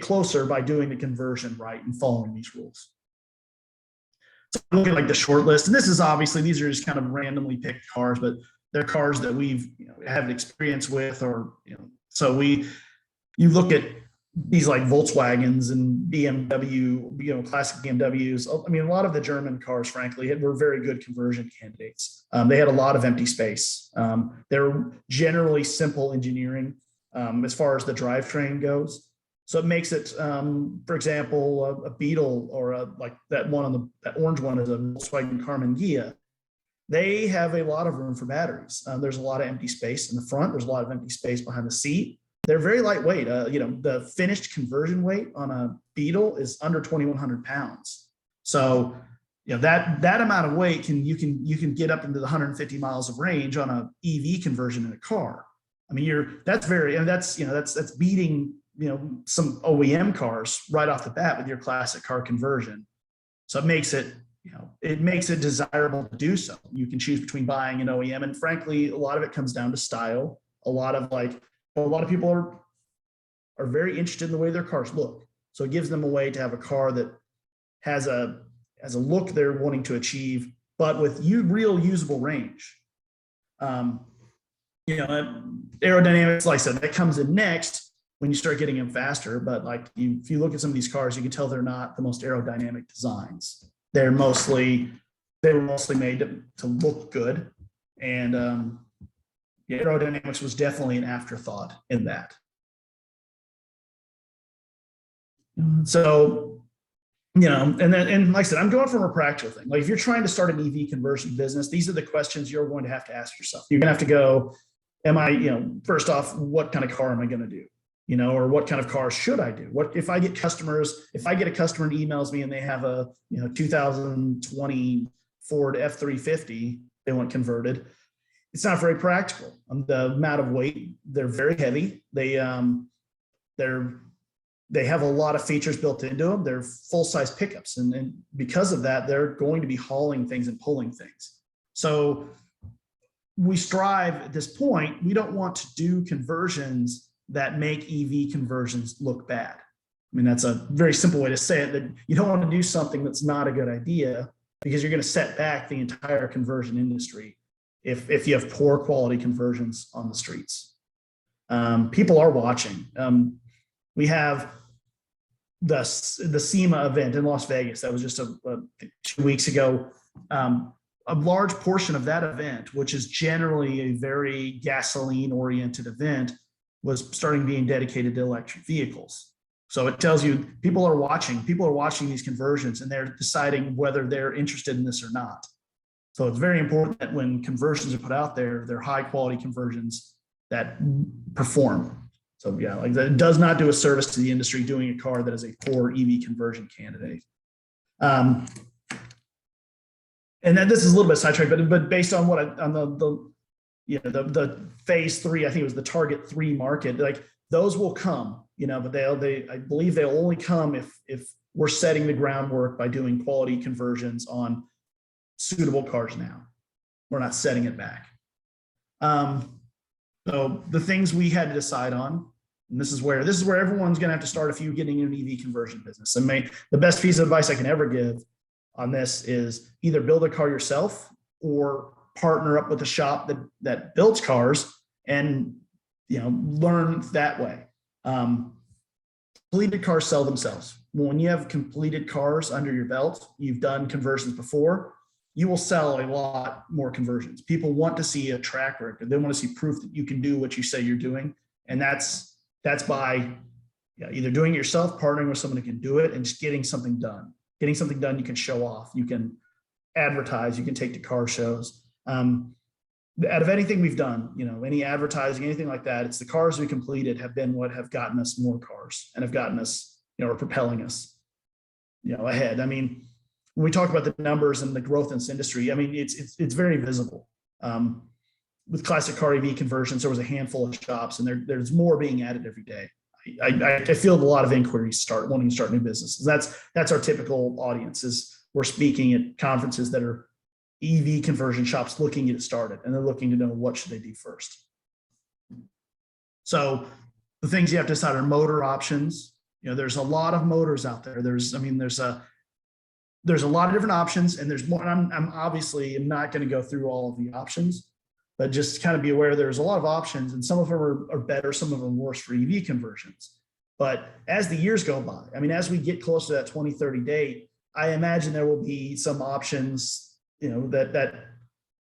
closer by doing the conversion right and following these rules. So look at like the short list, and these are just kind of randomly picked cars, but they're cars that we've have experience with, or so you look at these like Volkswagens and BMW, classic BMWs. I mean, a lot of the German cars, frankly, were very good conversion candidates. They had a lot of empty space. They're generally simple engineering as far as the drivetrain goes. So it makes it, for example, a Beetle, or like that orange one is a Volkswagen Karmann Ghia. They have a lot of room for batteries. There's a lot of empty space in the front. There's a lot of empty space behind the seat. They're very lightweight. The finished conversion weight on a Beetle is under 2,100 pounds. So, that amount of weight you can get up into the 150 miles of range on a EV conversion in a car. I mean, that's beating some OEM cars right off the bat with your classic car conversion. So it makes it desirable to do so. You can choose between buying an OEM, and frankly, a lot of it comes down to style. A lot of people are very interested in the way their cars look. So it gives them a way to have a car that has a look they're wanting to achieve, but with real usable range. Aerodynamics, like I said, that comes in next when you start getting them faster. But if you look at some of these cars, you can tell they're not the most aerodynamic designs. They were mostly made to look good, and aerodynamics was definitely an afterthought in that. So, and like I said, I'm going from a practical thing. Like if you're trying to start an EV conversion business, these are the questions you're going to have to ask yourself. You're going to have to go, first off, what kind of car am I going to do? Or what kind of car should I do? What if I get a customer and emails me and they have a 2024 Ford F-350, they want converted. It's not very practical. The amount of weight, they're very heavy. They have a lot of features built into them. They're full-size pickups. And because of that, they're going to be hauling things and pulling things. So we strive at this point, we don't want to do conversions that make EV conversions look bad. I mean, that's a very simple way to say it, that you don't want to do something that's not a good idea, because you're going to set back the entire conversion industry if you have poor quality conversions on the streets. People are watching. We have the SEMA event in Las Vegas. That was just 2 weeks ago. A large portion of that event, which is generally a very gasoline-oriented event, was starting being dedicated to electric vehicles. So it tells you people are watching these conversions, and they're deciding whether they're interested in this or not. So it's very important that when conversions are put out there, they're high quality conversions that perform. So yeah, like that, it does not do a service to the industry doing a car that is a poor EV conversion candidate. And then this is a little bit sidetracked, but based on what the phase 3, I think it was the target 3 market, like those will come, but I believe they'll only come if we're setting the groundwork by doing quality conversions on suitable cars now. We're not setting it back. So the things we had to decide on, and this is where everyone's going to have to start if you're getting into an EV conversion business. I mean, the best piece of advice I can ever give on this is either build a car yourself or partner up with a shop that builds cars and learn that way. Completed cars sell themselves. When you have completed cars under your belt, you've done conversions before, you will sell a lot more conversions. People want to see a track record. They want to see proof that you can do what you say you're doing. And that's by either doing it yourself, partnering with someone who can do it, and just getting something done. Getting something done you can show off, you can advertise, you can take to car shows. Out of anything we've done, any advertising, anything like that, it's the cars we completed have been what have gotten us more cars and have gotten us, or propelling us, ahead. I mean, when we talk about the numbers and the growth in this industry, I mean, it's very visible. With classic car EV conversions, there was a handful of shops, and there's more being added every day. I field a lot of inquiries wanting to start new businesses. That's our typical audience. Is we're speaking at conferences that are EV conversion shops looking to get started, and they're looking to know what should they do first. So the things you have to decide are motor options. There's a lot of motors out there. There's a lot of different options, and there's more. I'm obviously not going to go through all of the options, but just kind of be aware there's a lot of options, and some of them are better, some of them worse for EV conversions. But as the years go by, I mean, as we get close to that 2030 date, I imagine there will be some options, that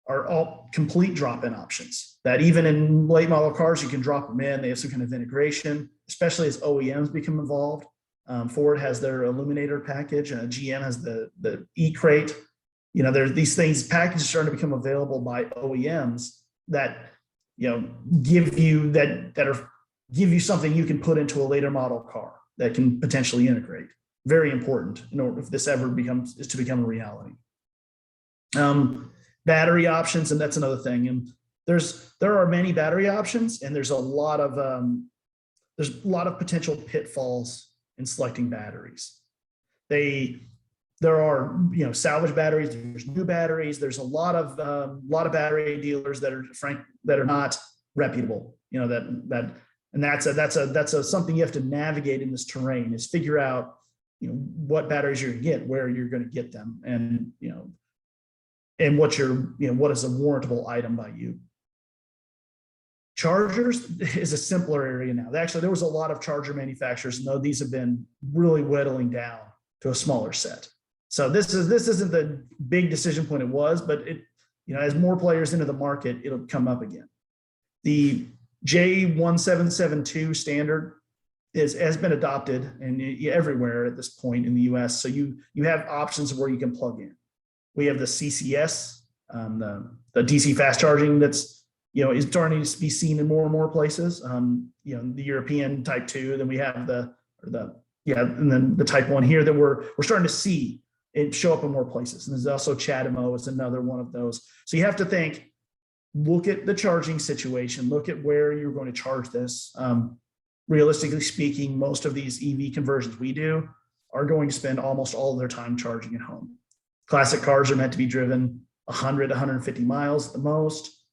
are all complete drop-in options, that even in late model cars, you can drop them in. They have some kind of integration, especially as OEMs become involved. Ford has their Illuminator package, and GM has the E-Crate. There's these things, packages starting to become available by OEMs that give you something you can put into a later model car that can potentially integrate. Very important in order if this ever is to become a reality. Battery options, and that's another thing. And there are many battery options, and there's a lot of potential pitfalls in selecting batteries. There are salvage batteries, there's new batteries, there's a lot of battery dealers that are not reputable. That's something you have to navigate in this terrain, is figure out what batteries you're going to get, where you're going to get them, and and what is a warrantable item by you. Chargers is a simpler area now. Actually, there was a lot of charger manufacturers, and though these have been really whittling down to a smaller set. So this isn't the big decision point it was, but as more players into the market, it'll come up again. The J1772 standard has been adopted and everywhere at this point in the US. So you have options of where you can plug in. We have the CCS, the DC fast charging that's is starting to be seen in more and more places. The European type 2. Then we have and then the type 1 here that we're starting to see it show up in more places. And there's also CHAdeMO is another one of those. So you have to think, look at the charging situation, look at where you're going to charge this. Realistically speaking, most of these EV conversions we do are going to spend almost all of their time charging at home. Classic cars are meant to be driven 100, 150 miles at the most,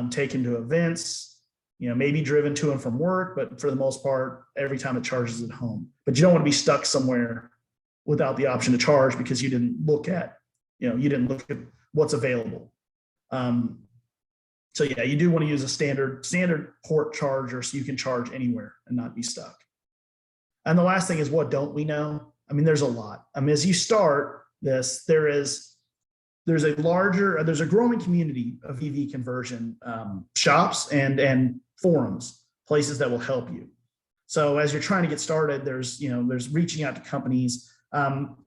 taken to events, maybe driven to and from work, but for the most part, every time it charges at home. But you don't want to be stuck somewhere without the option to charge because you didn't look at what's available. So yeah, you do want to use a standard port charger so you can charge anywhere and not be stuck. And the last thing is, what don't we know? I mean, there's a lot. I mean, as you start this, there's a growing community of EV conversion shops and forums, places that will help you. So as you're trying to get started, there's reaching out to companies.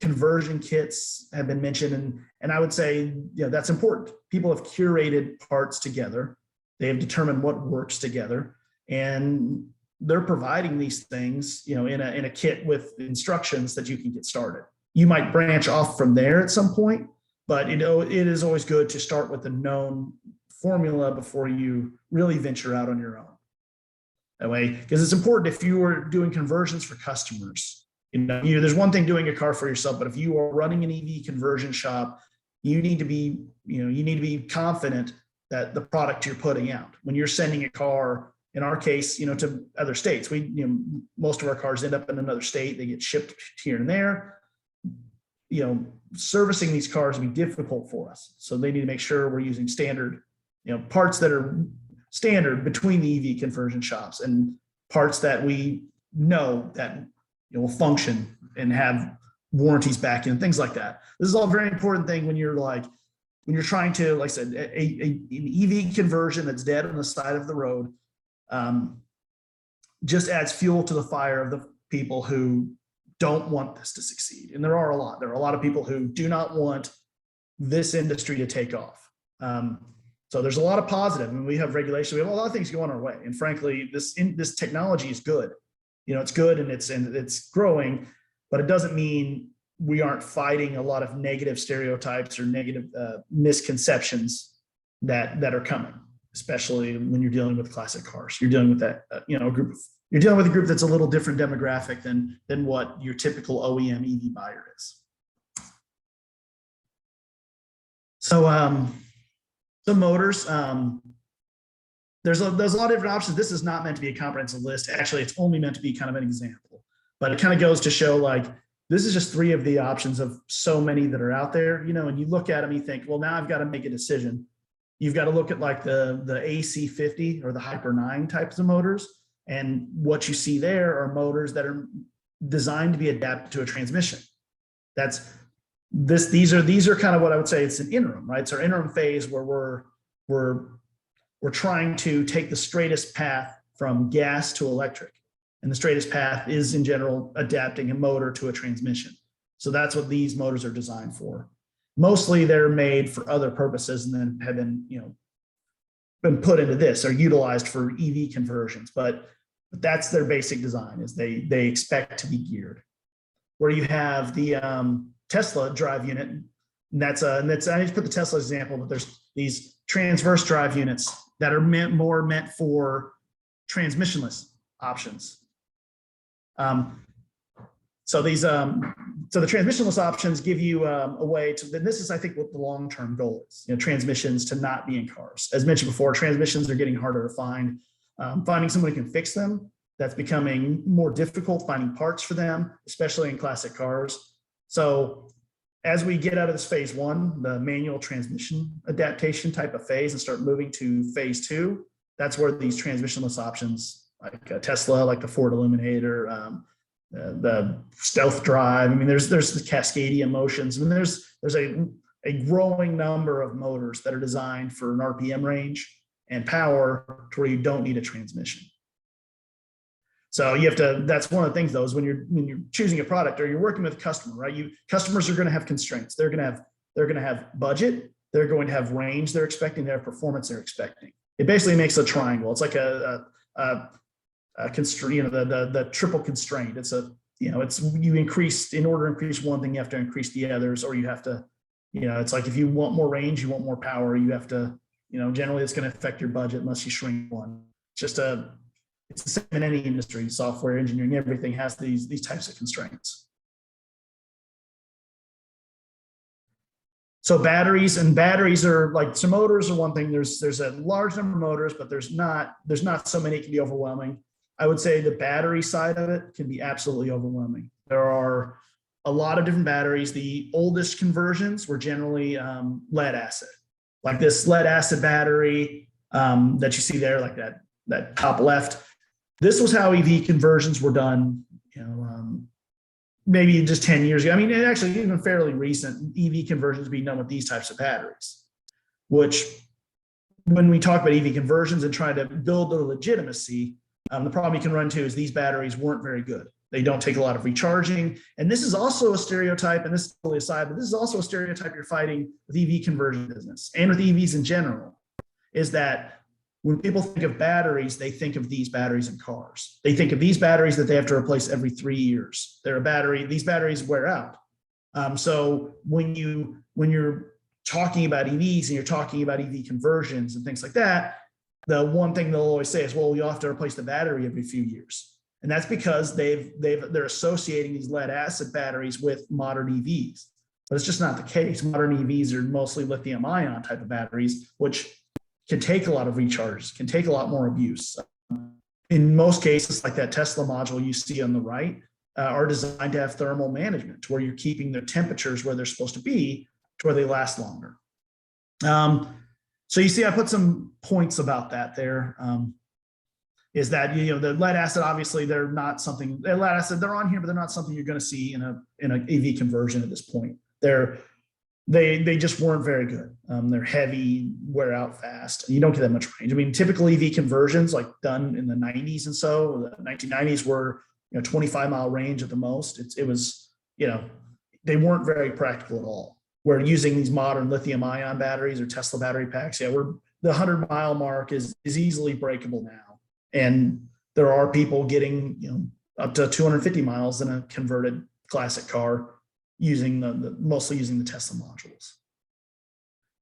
Conversion kits have been mentioned, and I would say that's important. People have curated parts together. They have determined what works together, and they're providing these things in a kit with instructions that you can get started. You might branch off from there at some point, but it is always good to start with a known formula before you really venture out on your own. That way, because it's important if you are doing conversions for customers. There's one thing doing a car for yourself, but if you are running an EV conversion shop, you need to be confident that the product you're putting out, when you're sending a car, in our case, to other states, most of our cars end up in another state, they get shipped here and there. Servicing these cars will be difficult for us. So they need to make sure we're using standard, parts that are standard between the EV conversion shops and parts that we know that will function and have warranties back in, things like that. This is all a very important thing when you're trying to, like I said, an EV conversion that's dead on the side of the road just adds fuel to the fire of the people who don't want this to succeed. And there are a lot of people who do not want this industry to take off. So there's a lot of positive. I mean, we have regulation, we have a lot of things going our way. And frankly, this technology is good. It's good and it's growing, but it doesn't mean we aren't fighting a lot of negative stereotypes or negative misconceptions that are coming, especially when you're dealing with classic cars. You're dealing with that, you're dealing with a group that's a little different demographic than what your typical OEM EV buyer is. So the motors, there's a lot of different options. This is not meant to be a comprehensive list. Actually, it's only meant to be kind of an example, but it kind of goes to show this is just 3 of the options of so many that are out there, and you look at them, you think, well, now I've got to make a decision. You've got to look at the AC50 or the Hyper 9 types of motors. And what you see there are motors that are designed to be adapted to a transmission. These are kind of what I would say it's an interim, right? It's our interim phase where we're trying to take the straightest path from gas to electric. And the straightest path is in general adapting a motor to a transmission. So that's what these motors are designed for. Mostly they're made for other purposes and then have been put into this or utilized for EV conversions. But that's their basic design, is they expect to be geared. Where you have the Tesla drive unit, and that's I need to put the Tesla example, but there's these transverse drive units that are more meant for transmissionless options. So the transmissionless options give you a way to, and this is, I think, what the long-term goal is, transmissions to not be in cars. As mentioned before, transmissions are getting harder to find. Finding someone who can fix them, that's becoming more difficult, finding parts for them, especially in classic cars. So as we get out of this phase 1, the manual transmission adaptation type of phase, and start moving to phase 2, that's where these transmissionless options, like Tesla, like the Ford Illuminator, the Stealth Drive. I mean, there's the Cascadia motions. I mean, there's a growing number of motors that are designed for an RPM range and power to where you don't need a transmission. So you have to, that's one of the things though, is when you're choosing a product or you're working with a customer, right? Customers are going to have constraints. They're going to have budget. They're going to have range they're expecting, their performance they're expecting. It basically makes a triangle. It's like a constraint, the triple constraint. It's it's you increase, in order to increase one thing, you have to increase the others, or you have to, it's like if you want more range, you want more power, you have to, generally it's going to affect your budget unless you shrink one. It's the same in any industry, software engineering, everything has these types of constraints. So batteries are like, so motors are one thing. There's a large number of motors, but there's not so many. It can be overwhelming. I would say the battery side of it can be absolutely overwhelming. There are a lot of different batteries. The oldest conversions were generally lead acid, like this lead acid battery that you see there, like that top left. This was how EV conversions were done, maybe just 10 years ago. I mean, actually even fairly recent EV conversions being done with these types of batteries, which when we talk about EV conversions and trying to build their legitimacy, the problem you can run into is these batteries weren't very good. They don't take a lot of recharging. And this is also a stereotype, and this is totally aside, but this is also a stereotype you're fighting with EV conversion business and with EVs in general, is that when people think of batteries, they think of these batteries in cars. They think of these batteries that they have to replace every 3 years. These batteries wear out. So when you're talking about EVs and you're talking about EV conversions and things like that, the one thing they'll always say is, well, you'll have to replace the battery every few years. And that's because they're associating these lead acid batteries with modern EVs. But it's just not the case. Modern EVs are mostly lithium ion type of batteries, which can take a lot of recharges, can take a lot more abuse. In most cases, like that Tesla module you see on the right, are designed to have thermal management, to where you're keeping their temperatures where they're supposed to be, to where they last longer. So you see, I put some points about that there. Is that, the lead acid, obviously they're not something, lead acid, they're on here, but they're not something you're going to see in an EV conversion at this point. They just weren't very good. They're heavy, wear out fast, and you don't get that much range. I mean, typical EV conversions, like done in the 90s and so, the 1990s were 25-mile range at the most. It was, they weren't very practical at all. We're using these modern lithium ion batteries or Tesla battery packs. The 100-mile mark is easily breakable now, and there are people getting up to 250 miles in a converted classic car, using mostly using the Tesla modules.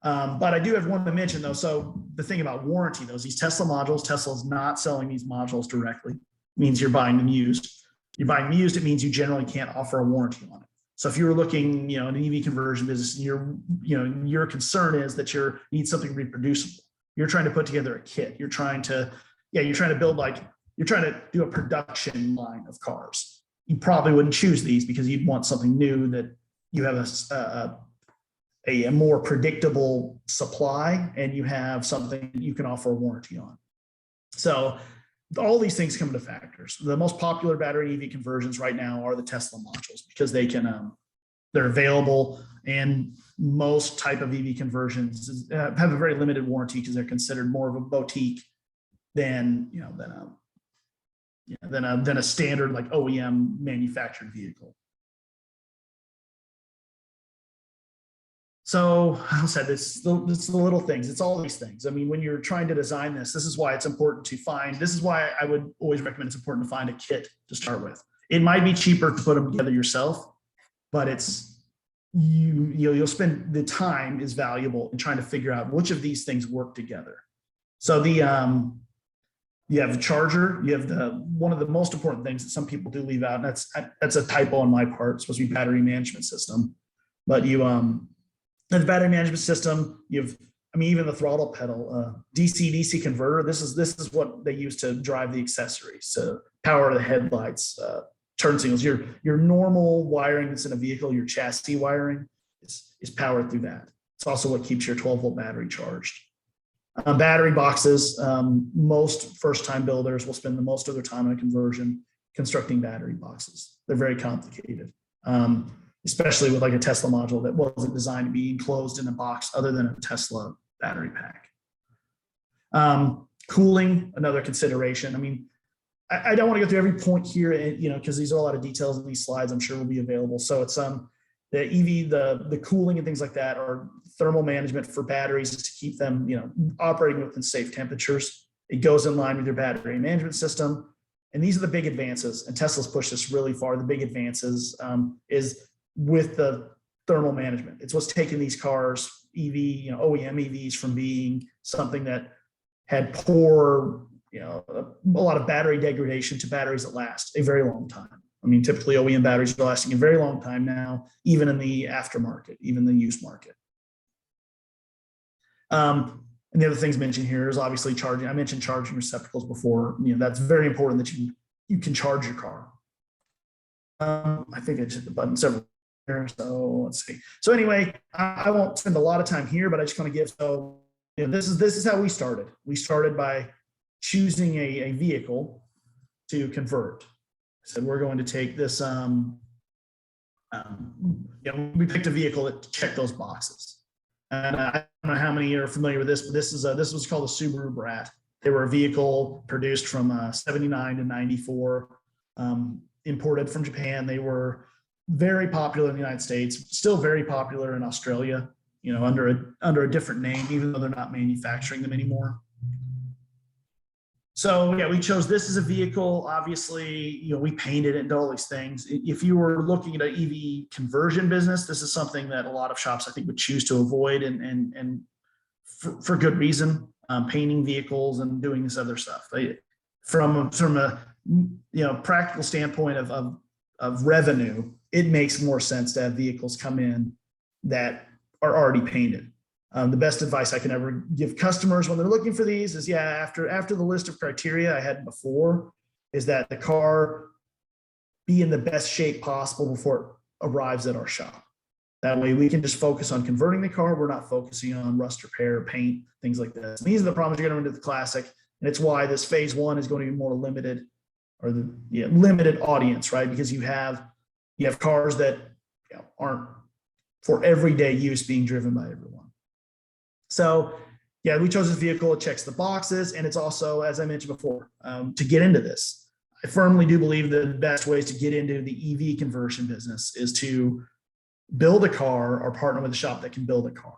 But I do have one to mention though. So the thing about warranty, these Tesla modules, Tesla's not selling these modules directly. It means you're buying them used. You're buying them used, it means you generally can't offer a warranty on it. So if you're looking, an EV conversion business, and your concern is that you need something reproducible. You're trying to put together a kit. You're trying to build you're trying to do a production line of cars. You probably wouldn't choose these because you'd want something new that you have a more predictable supply, and you have something you can offer a warranty on. So all these things come into factors. The most popular battery EV conversions right now are the Tesla modules, because they're available, and most type of EV conversions have a very limited warranty because they're considered more of a boutique than a standard like OEM manufactured vehicle. So I said it's the little things. It's all these things. I mean, when you're trying to design this is why it's important to find. This is why I would always recommend it's important to find a kit to start with. It might be cheaper to put them together yourself, but you'll spend, the time is valuable in trying to figure out which of these things work together. So you have a charger. You have one of the most important things that some people do leave out, and that's a typo on my part. It's supposed to be battery management system, but the battery management system, even the throttle pedal, DC converter. This is what they use to drive the accessories, to power the headlights, turn signals. Your normal wiring that's in a vehicle, your chassis wiring is powered through that. It's also what keeps your 12-volt battery charged. Battery boxes, most first-time builders will spend the most of their time on a conversion constructing battery boxes. They're very complicated. Especially with like a Tesla module that wasn't designed to be enclosed in a box other than a Tesla battery pack. Cooling, another consideration. I mean, I don't want to go through every point here, because these are a lot of details in these slides I'm sure will be available. So it's the EV, the cooling and things like that, are thermal management for batteries is to keep them, operating within safe temperatures. It goes in line with your battery management system. And these are the big advances, and Tesla's pushed this really far. The big advances is with the thermal management. It's what's taken these cars, OEM EVs, from being something that had poor, a lot of battery degradation to batteries that last a very long time. I mean, typically OEM batteries are lasting a very long time now, even in the aftermarket, even the used market. And the other things mentioned here is obviously charging. I mentioned charging receptacles before. That's very important that you can charge your car. I think I just hit the button several times. So let's see. So anyway, I won't spend a lot of time here, but I just want to give. So this is how we started. We started by choosing a vehicle to convert. I said we're going to take this. We picked a vehicle that checked those boxes. And I don't know how many are familiar with this, but this was called a Subaru Brat. They were a vehicle produced from 79 to 94, imported from Japan. They were very popular in the United States, still very popular in Australia, under a different name, even though they're not manufacturing them anymore. So yeah, we chose this as a vehicle. Obviously, we painted it and did all these things. If you were looking at an EV conversion business, this is something that a lot of shops I think would choose to avoid, and for good reason. Painting vehicles and doing this other stuff. From a practical standpoint of revenue, it makes more sense to have vehicles come in that are already painted. The best advice I can ever give customers when they're looking for these is, after the list of criteria I had before, is that the car be in the best shape possible before it arrives at our shop. That way we can just focus on converting the car. We're not focusing on rust repair, paint, things like this. And these are the problems you're going to run into the Classic. And it's why this phase one is going to be more limited, or limited audience, right? Because you have cars that aren't for everyday use being driven by everyone. So we chose this vehicle. It checks the boxes. And it's also, as I mentioned before, to get into this, I firmly do believe the best ways to get into the EV conversion business is to build a car or partner with a shop that can build a car,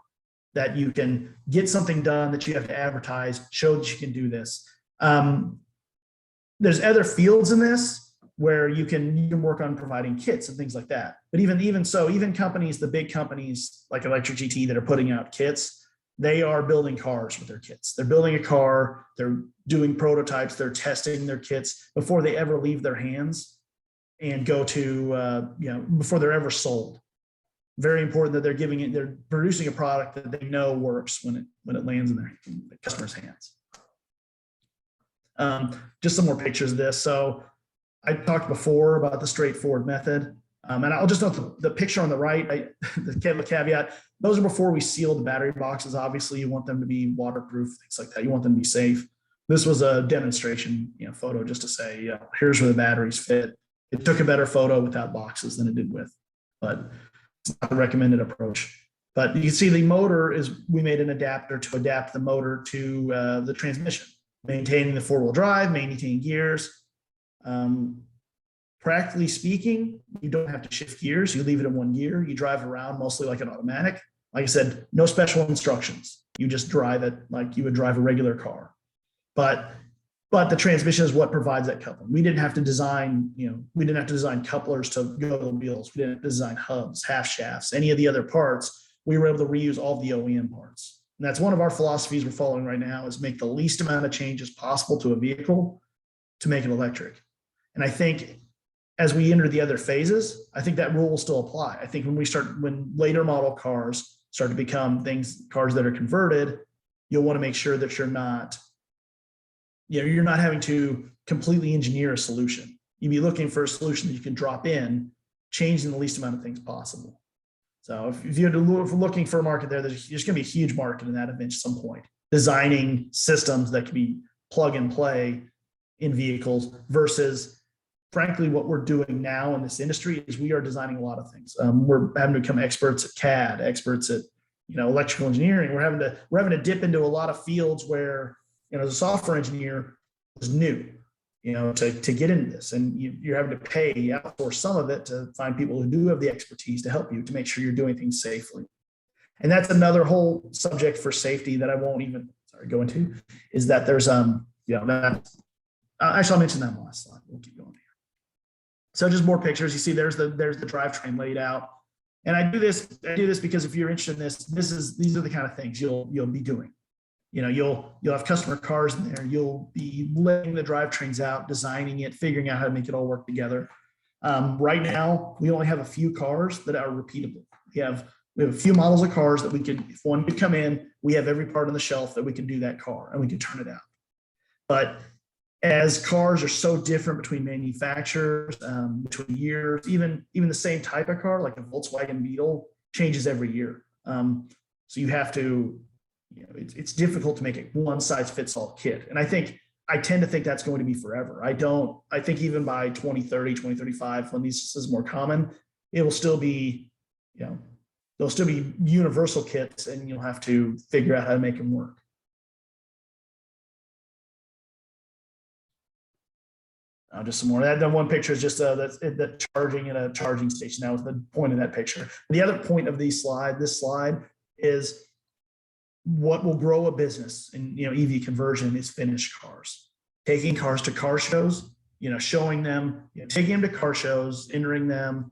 that you can get something done, that you have to advertise, show that you can do this. There's other fields in this where you can work on providing kits and things like that. But even so, even companies, the big companies like Electric GT that are putting out kits, they are building cars with their kits. They're building a car, they're doing prototypes, they're testing their kits before they ever leave their hands and go to, before they're ever sold. Very important that they're producing a product that they know works when it lands in the customer's hands. Just some more pictures of this. So I talked before about the straightforward method. And I'll just note the picture on the right, the caveat, those are before we seal the battery boxes. Obviously, you want them to be waterproof, things like that. You want them to be safe. This was a demonstration photo just to say, here's where the batteries fit. It took a better photo without boxes than it did with, but it's not the recommended approach. But you can see the motor we made an adapter to adapt the motor to the transmission, maintaining the four-wheel drive, maintaining gears. Practically speaking, you don't have to shift gears. You leave it in one gear. You drive around mostly like an automatic. Like I said, no special instructions. You just drive it like you would drive a regular car. But the transmission is what provides that coupling. We didn't have to design, couplers to go to the wheels. We didn't design hubs, half shafts, any of the other parts. We were able to reuse all the OEM parts. And that's one of our philosophies we're following right now, is make the least amount of changes possible to a vehicle to make it electric. And I think as we enter the other phases, I think that rule will still apply. I think when later model cars start to become cars that are converted, you'll want to make sure that you're not having to completely engineer a solution. You'd be looking for a solution that you can drop in, changing the least amount of things possible. So if you're looking for a market there's going to be a huge market in that event at some point, designing systems that can be plug and play in vehicles versus, frankly, what we're doing now in this industry is we are designing a lot of things. We're having to become experts at CAD, experts at electrical engineering. We're having to dip into a lot of fields where as a software engineer is new, to get into this, and you're having to outsource some of it to find people who do have the expertise to help you to make sure you're doing things safely. And that's another whole subject for safety that I won't even go into, is that there's Actually, I'll mention that on the last slide. We'll keep going here. So just more pictures. You see, there's the drivetrain laid out. And I do this because if you're interested in this, these are the kind of things you'll be doing. You know, you'll have customer cars in there. You'll be laying the drivetrains out, designing it, figuring out how to make it all work together. Right now, we only have a few cars that are repeatable. We have a few models of cars that we could, if one could come in, we have every part on the shelf that we can do that car and we can turn it out. But as cars are so different between manufacturers, between years, even the same type of car, like a Volkswagen Beetle, changes every year. So you have to, you know, it's difficult to make a one size fits all kit. And I tend to think that's going to be forever. I think even by 2030, 2035, when this is more common, it will still be, you know, there'll still be universal kits and you'll have to figure out how to make them work. Just some more. That one picture is just that charging in a charging station. That was the point of that picture. The other point of this slide is what will grow a business in, you know, EV conversion is finished cars. Taking cars to car shows, you know, showing them, you know, taking them to car shows, entering them,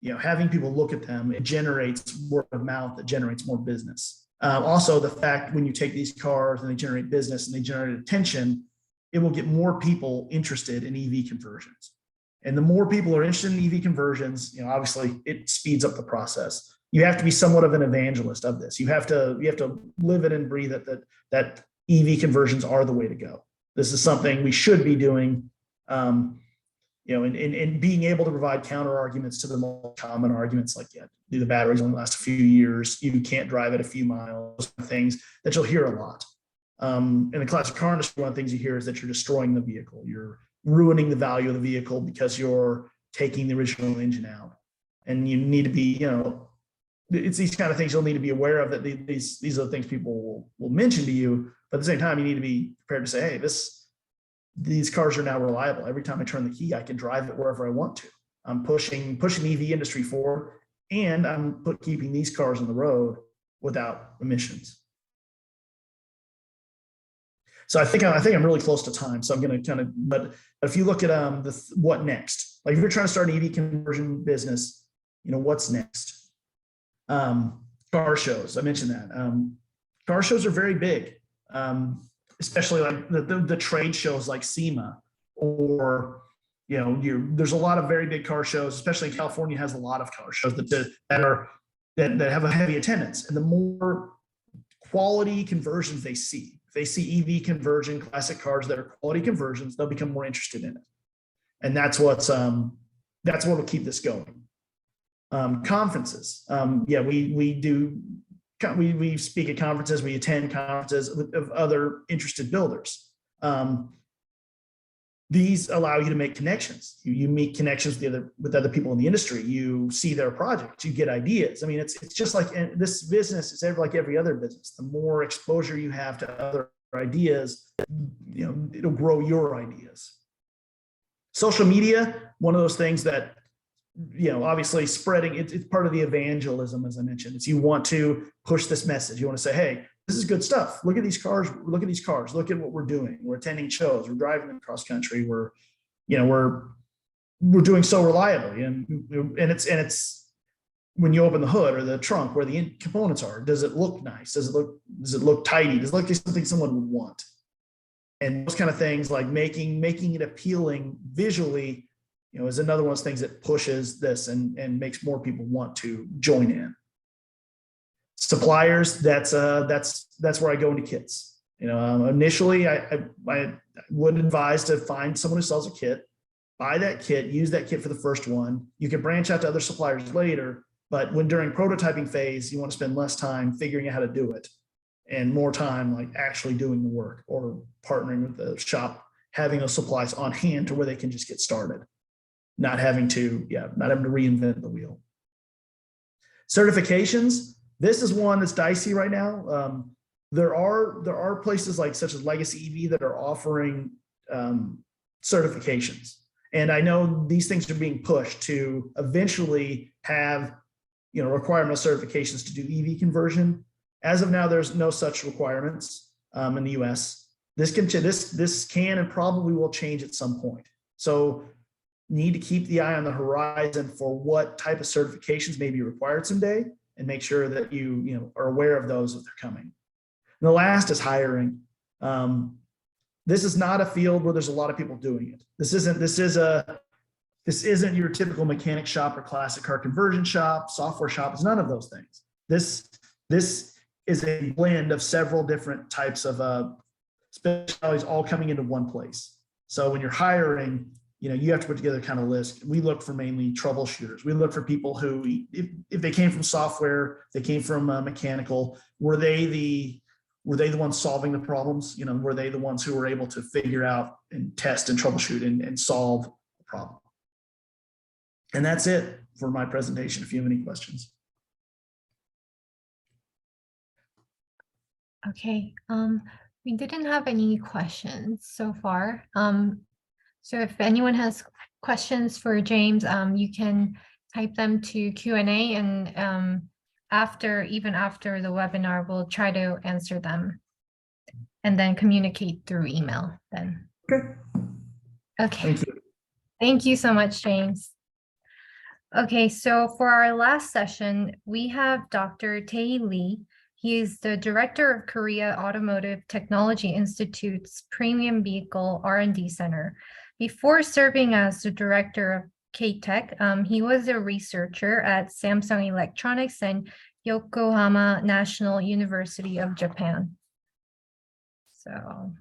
you know, having people look at them. It generates word of mouth. That generates more business. Also, the fact when you take these cars and they generate business and they generate attention, it will get more people interested in EV conversions. And the more people are interested in EV conversions, you know, obviously it speeds up the process. You have to be somewhat of an evangelist of this. You have to live it and breathe it, that EV conversions are the way to go. This is something we should be doing, you know, and being able to provide counter arguments to the most common arguments like, yeah, the batteries only last a few years, you can't drive it a few miles, things that you'll hear a lot. In the classic car industry, one of the things you hear is that you're destroying the vehicle. You're ruining the value of the vehicle because you're taking the original engine out. And you need to be, you know, it's these kind of things you'll need to be aware of, that these are the things people will mention to you. But at the same time, you need to be prepared to say, hey, these cars are now reliable. Every time I turn the key, I can drive it wherever I want to. I'm pushing the EV industry forward, and I'm keeping these cars on the road without emissions. So I think I'm really close to time. So I'm going to kind of, but if you look at what next, like if you're trying to start an EV conversion business, you know, what's next? Car shows. I mentioned that. Car shows are very big, especially like the trade shows like SEMA, or, you know, there's a lot of very big car shows, especially California has a lot of car shows that have a heavy attendance. And the more quality conversions they see, if they see EV conversion, classic cars that are quality conversions, they'll become more interested in it. And that's what will keep this going. Conferences. Yeah, we speak at conferences, we attend conferences of other interested builders. These allow you to make connections. You meet connections with other people in the industry. You see their projects, you get ideas. I mean, it's just like this business is like every other business. The more exposure you have to other ideas, you know, it'll grow your ideas. Social media, one of those things that, you know, obviously spreading, it's part of the evangelism, as I mentioned. It's you want to push this message. You want to say, hey, this is good stuff. Look at these cars. Look at these cars. Look at what we're doing. We're attending shows. We're driving them across country. We're doing so reliably. And it's when you open the hood or the trunk where the components are, does it look nice? Does it look tidy? Does it look like something someone would want? And those kind of things, like making it appealing visually, you know, is another one of those things that pushes this and makes more people want to join in. Suppliers, that's where I go into kits. You know, initially I would advise to find someone who sells a kit, buy that kit, use that kit for the first one. You can branch out to other suppliers later, but when during prototyping phase, you want to spend less time figuring out how to do it and more time like actually doing the work, or partnering with the shop, having those supplies on hand to where they can just get started. Not having to reinvent the wheel. Certifications. This is one that's dicey right now. There are places like such as Legacy EV that are offering certifications, and I know these things are being pushed to eventually have, you know, requirement of certifications to do EV conversion. As of now, there's no such requirements in the U.S. This can and probably will change at some point. So need to keep the eye on the horizon for what type of certifications may be required someday, and make sure that you are aware of those if they're coming. And the last is hiring. This is not a field where there's a lot of people doing it. This isn't your typical mechanic shop or classic car conversion shop, software shop. It's none of those things. This is a blend of several different types of specialties all coming into one place. So when you're hiring, you have to put together kind of list. We look for mainly troubleshooters. We look for people who, if they came from software, they came from mechanical, were they the ones solving the problems? Were they the ones who were able to figure out and test and troubleshoot and solve the problem? And that's it for my presentation. If you have any questions. Okay, we didn't have any questions so far. So if anyone has questions for James, you can type them to Q&A, and even after the webinar, we'll try to answer them and then communicate through email then. Okay. Thank you. Thank you so much, James. Okay, so for our last session, we have Dr. Tae Lee. He is the director of Korea Automotive Technology Institute's Premium Vehicle R&D Center. Before serving as the director of K-Tech, he was a researcher at Samsung Electronics and Yokohama National University of Japan. So.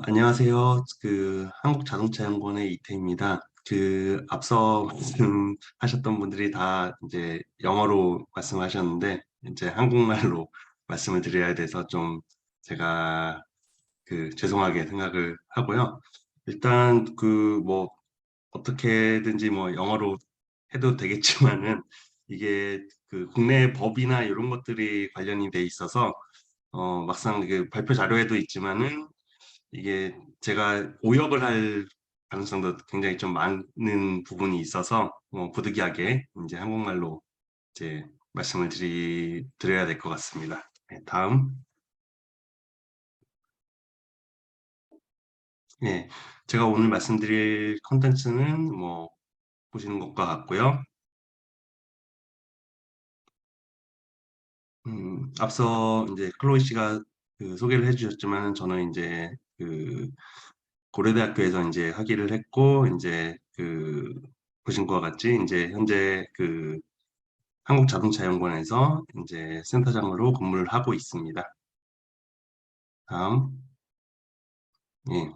안녕하세요. 한국자동차연구원의 이태입니다. 앞서 말씀하셨던 분들이 다 이제 영어로 말씀하셨는데, 이제 한국말로 말씀을 드려야 돼서 좀 제가 죄송하게 생각을 하고요. 일단 뭐 어떻게든지 뭐 영어로 해도 되겠지만은, 이게 국내 법이나 이런 것들이 관련이 돼 있어서 막상 발표 자료에도 있지만은, 이게 제가 오역을 할 가능성도 굉장히 좀 많은 부분이 있어서 부득이하게 이제 한국말로 이제 말씀을 드려야 될 것 같습니다. 네, 다음. 네, 제가 오늘 말씀드릴 컨텐츠는 보시는 것과 같고요. 앞서 이제 클로이 씨가 소개를 해주셨지만, 저는 이제 고려대학교에서 이제 학위를 했고, 이제 보신 것과 같이 이제 현재 한국자동차연구원에서 이제 센터장으로 근무를 하고 있습니다. 다음. 예.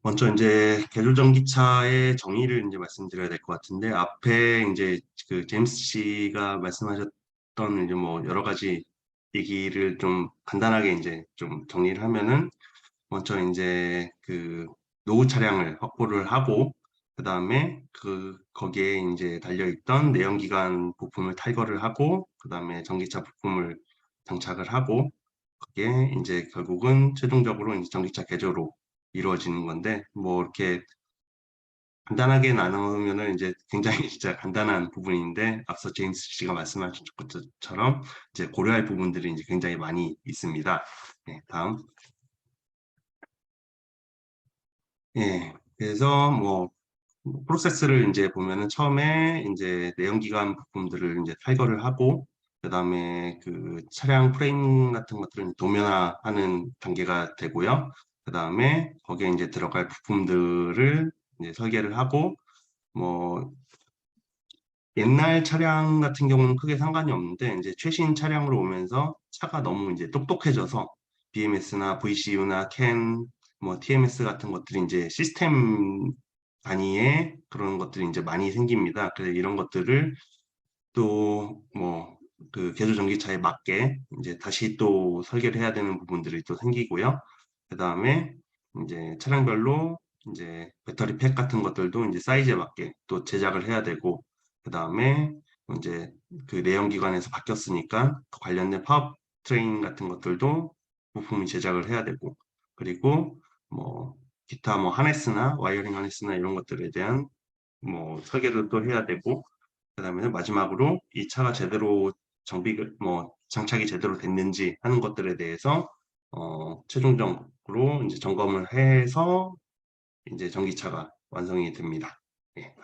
먼저 이제 계조전기차의 정의를 이제 말씀드려야 될 것 같은데, 앞에 이제 제임스 씨가 말씀하셨던 이제 여러 가지 얘기를 좀 간단하게 이제 좀 정리를 하면은, 먼저 이제 노후 차량을 확보를 하고, 그 다음에 거기에 이제 달려있던 내연기관 부품을 탈거를 하고, 그 다음에 전기차 부품을 장착을 하고, 그게 이제 결국은 최종적으로 이제 전기차 개조로 이루어지는 건데, 이렇게 간단하게 나누면은 이제 굉장히 진짜 간단한 부분인데, 앞서 제임스 씨가 말씀하신 것처럼 이제 고려할 부분들이 이제 굉장히 많이 있습니다. 네, 다음. 예, 그래서 프로세스를 이제 보면은 처음에 이제 내연기관 부품들을 이제 탈거를 하고, 그 다음에 차량 프레임 같은 것들을 도면화하는 단계가 되고요. 그 다음에 거기에 이제 들어갈 부품들을 이제 설계를 하고, 옛날 차량 같은 경우는 크게 상관이 없는데, 이제 최신 차량으로 오면서 차가 너무 이제 똑똑해져서 BMS나 VCU나 CAN, TMS 같은 것들이 이제 시스템 단위의 그런 것들이 이제 많이 생깁니다. 그래서 이런 것들을 또 계조 전기차에 맞게 이제 다시 또 설계를 해야 되는 부분들이 또 생기고요. 그 다음에 이제 차량별로 이제 배터리 팩 같은 것들도 이제 사이즈에 맞게 또 제작을 해야 되고, 그 다음에 이제 그 내연기관에서 바뀌었으니까 그 관련된 파워 트레인 같은 것들도 부품이 제작을 해야 되고, 그리고 뭐 기타 뭐 하네스나 와이어링 하네스나 이런 것들에 대한 뭐 설계도 또 해야 되고, 그 다음에 마지막으로 이 차가 제대로 뭐 장착이 제대로 됐는지 하는 것들에 대해서 최종적으로 이제 점검을 해서 이제 전기차가 완성이 됩니다. 네,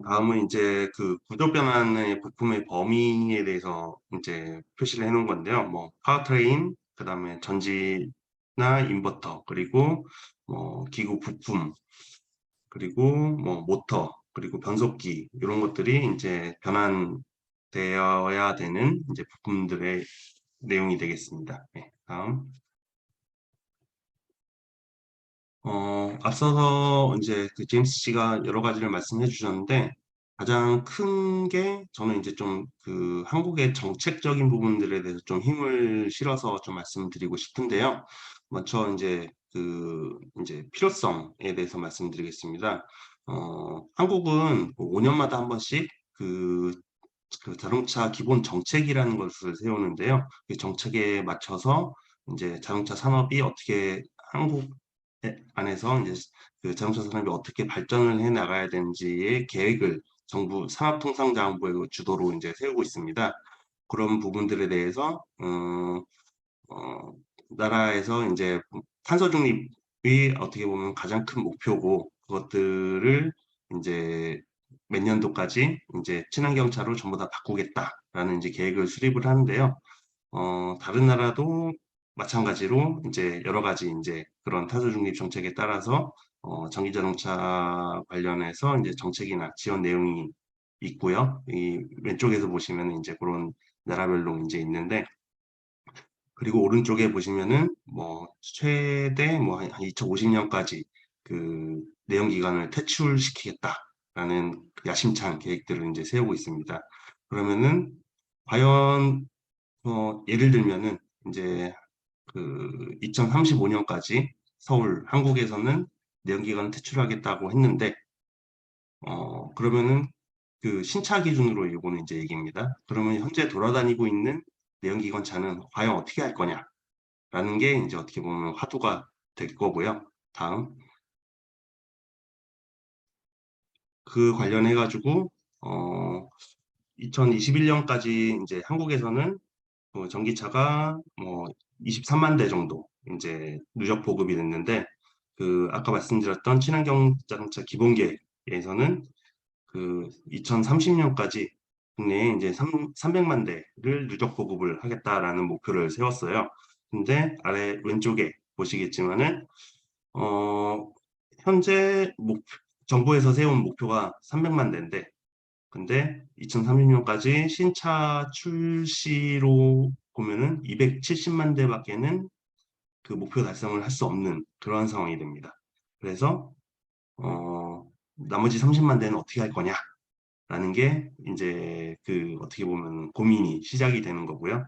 다음은 이제 그 구조 변환의 부품의 범위에 대해서 이제 표시를 해놓은 건데요. 뭐 파워트레인, 그 다음에 전지나 인버터, 그리고 뭐 기구 부품, 그리고 뭐 모터, 그리고 변속기 이런 것들이 이제 변환되어야 되는 이제 부품들의 내용이 되겠습니다. 네, 다음. 앞서서 이제 그 제임스 씨가 여러 가지를 말씀해 주셨는데, 가장 큰 게 저는 이제 좀 그 한국의 정책적인 부분들에 대해서 좀 힘을 실어서 좀 말씀드리고 싶은데요. 먼저 이제 그 이제 필요성에 대해서 말씀드리겠습니다. 한국은 5년마다 한 번씩 그 자동차 기본 정책이라는 것을 세우는데요. 그 정책에 맞춰서 이제 자동차 산업이 어떻게 한국 안에서 이제 그 자동차 산업이 어떻게 발전을 해 나가야 되는지의 계획을 정부 산업통상자원부의 주도로 이제 세우고 있습니다. 그런 부분들에 대해서 나라에서 이제 탄소 중립이 어떻게 보면 가장 큰 목표고, 그것들을 이제 몇 년도까지 이제 친환경차로 전부 다 바꾸겠다라는 이제 계획을 수립을 하는데요. 다른 나라도 마찬가지로 이제 여러 가지 이제 그런 탄소 중립 정책에 따라서 전기 자동차 관련해서 이제 정책이나 지원 내용이 있고요. 이 왼쪽에서 보시면 이제 그런 나라별로 이제 있는데, 그리고 오른쪽에 보시면은 뭐 최대 뭐 한 2050년까지 그 내연기관을 퇴출시키겠다라는 야심찬 계획들을 이제 세우고 있습니다. 그러면은 과연 예를 들면은 이제 그 2035년까지 서울, 한국에서는 내연기관 퇴출하겠다고 했는데, 그러면은 그 신차 기준으로 이거는 이제 얘기입니다. 그러면 현재 돌아다니고 있는 내연기관 차는 과연 어떻게 할 거냐라는 게 이제 어떻게 보면 화두가 될 거고요. 다음. 그 관련해 가지고 2021년까지 이제 한국에서는 전기차가 뭐 23만 대 정도 이제 누적 보급이 됐는데, 그 아까 말씀드렸던 친환경 자동차 기본 계획에서는 그 2030년까지 국내에 이제 300만 대를 누적 보급을 하겠다라는 목표를 세웠어요. 근데 아래 왼쪽에 보시겠지만은 현재 정부에서 세운 목표가 300만 대인데, 근데 2030년까지 신차 출시로 보면은 270만 대밖에는 그 목표 달성을 할 수 없는 그러한 상황이 됩니다. 그래서 나머지 30만 대는 어떻게 할 거냐라는 게 이제 그 어떻게 보면 고민이 시작이 되는 거고요.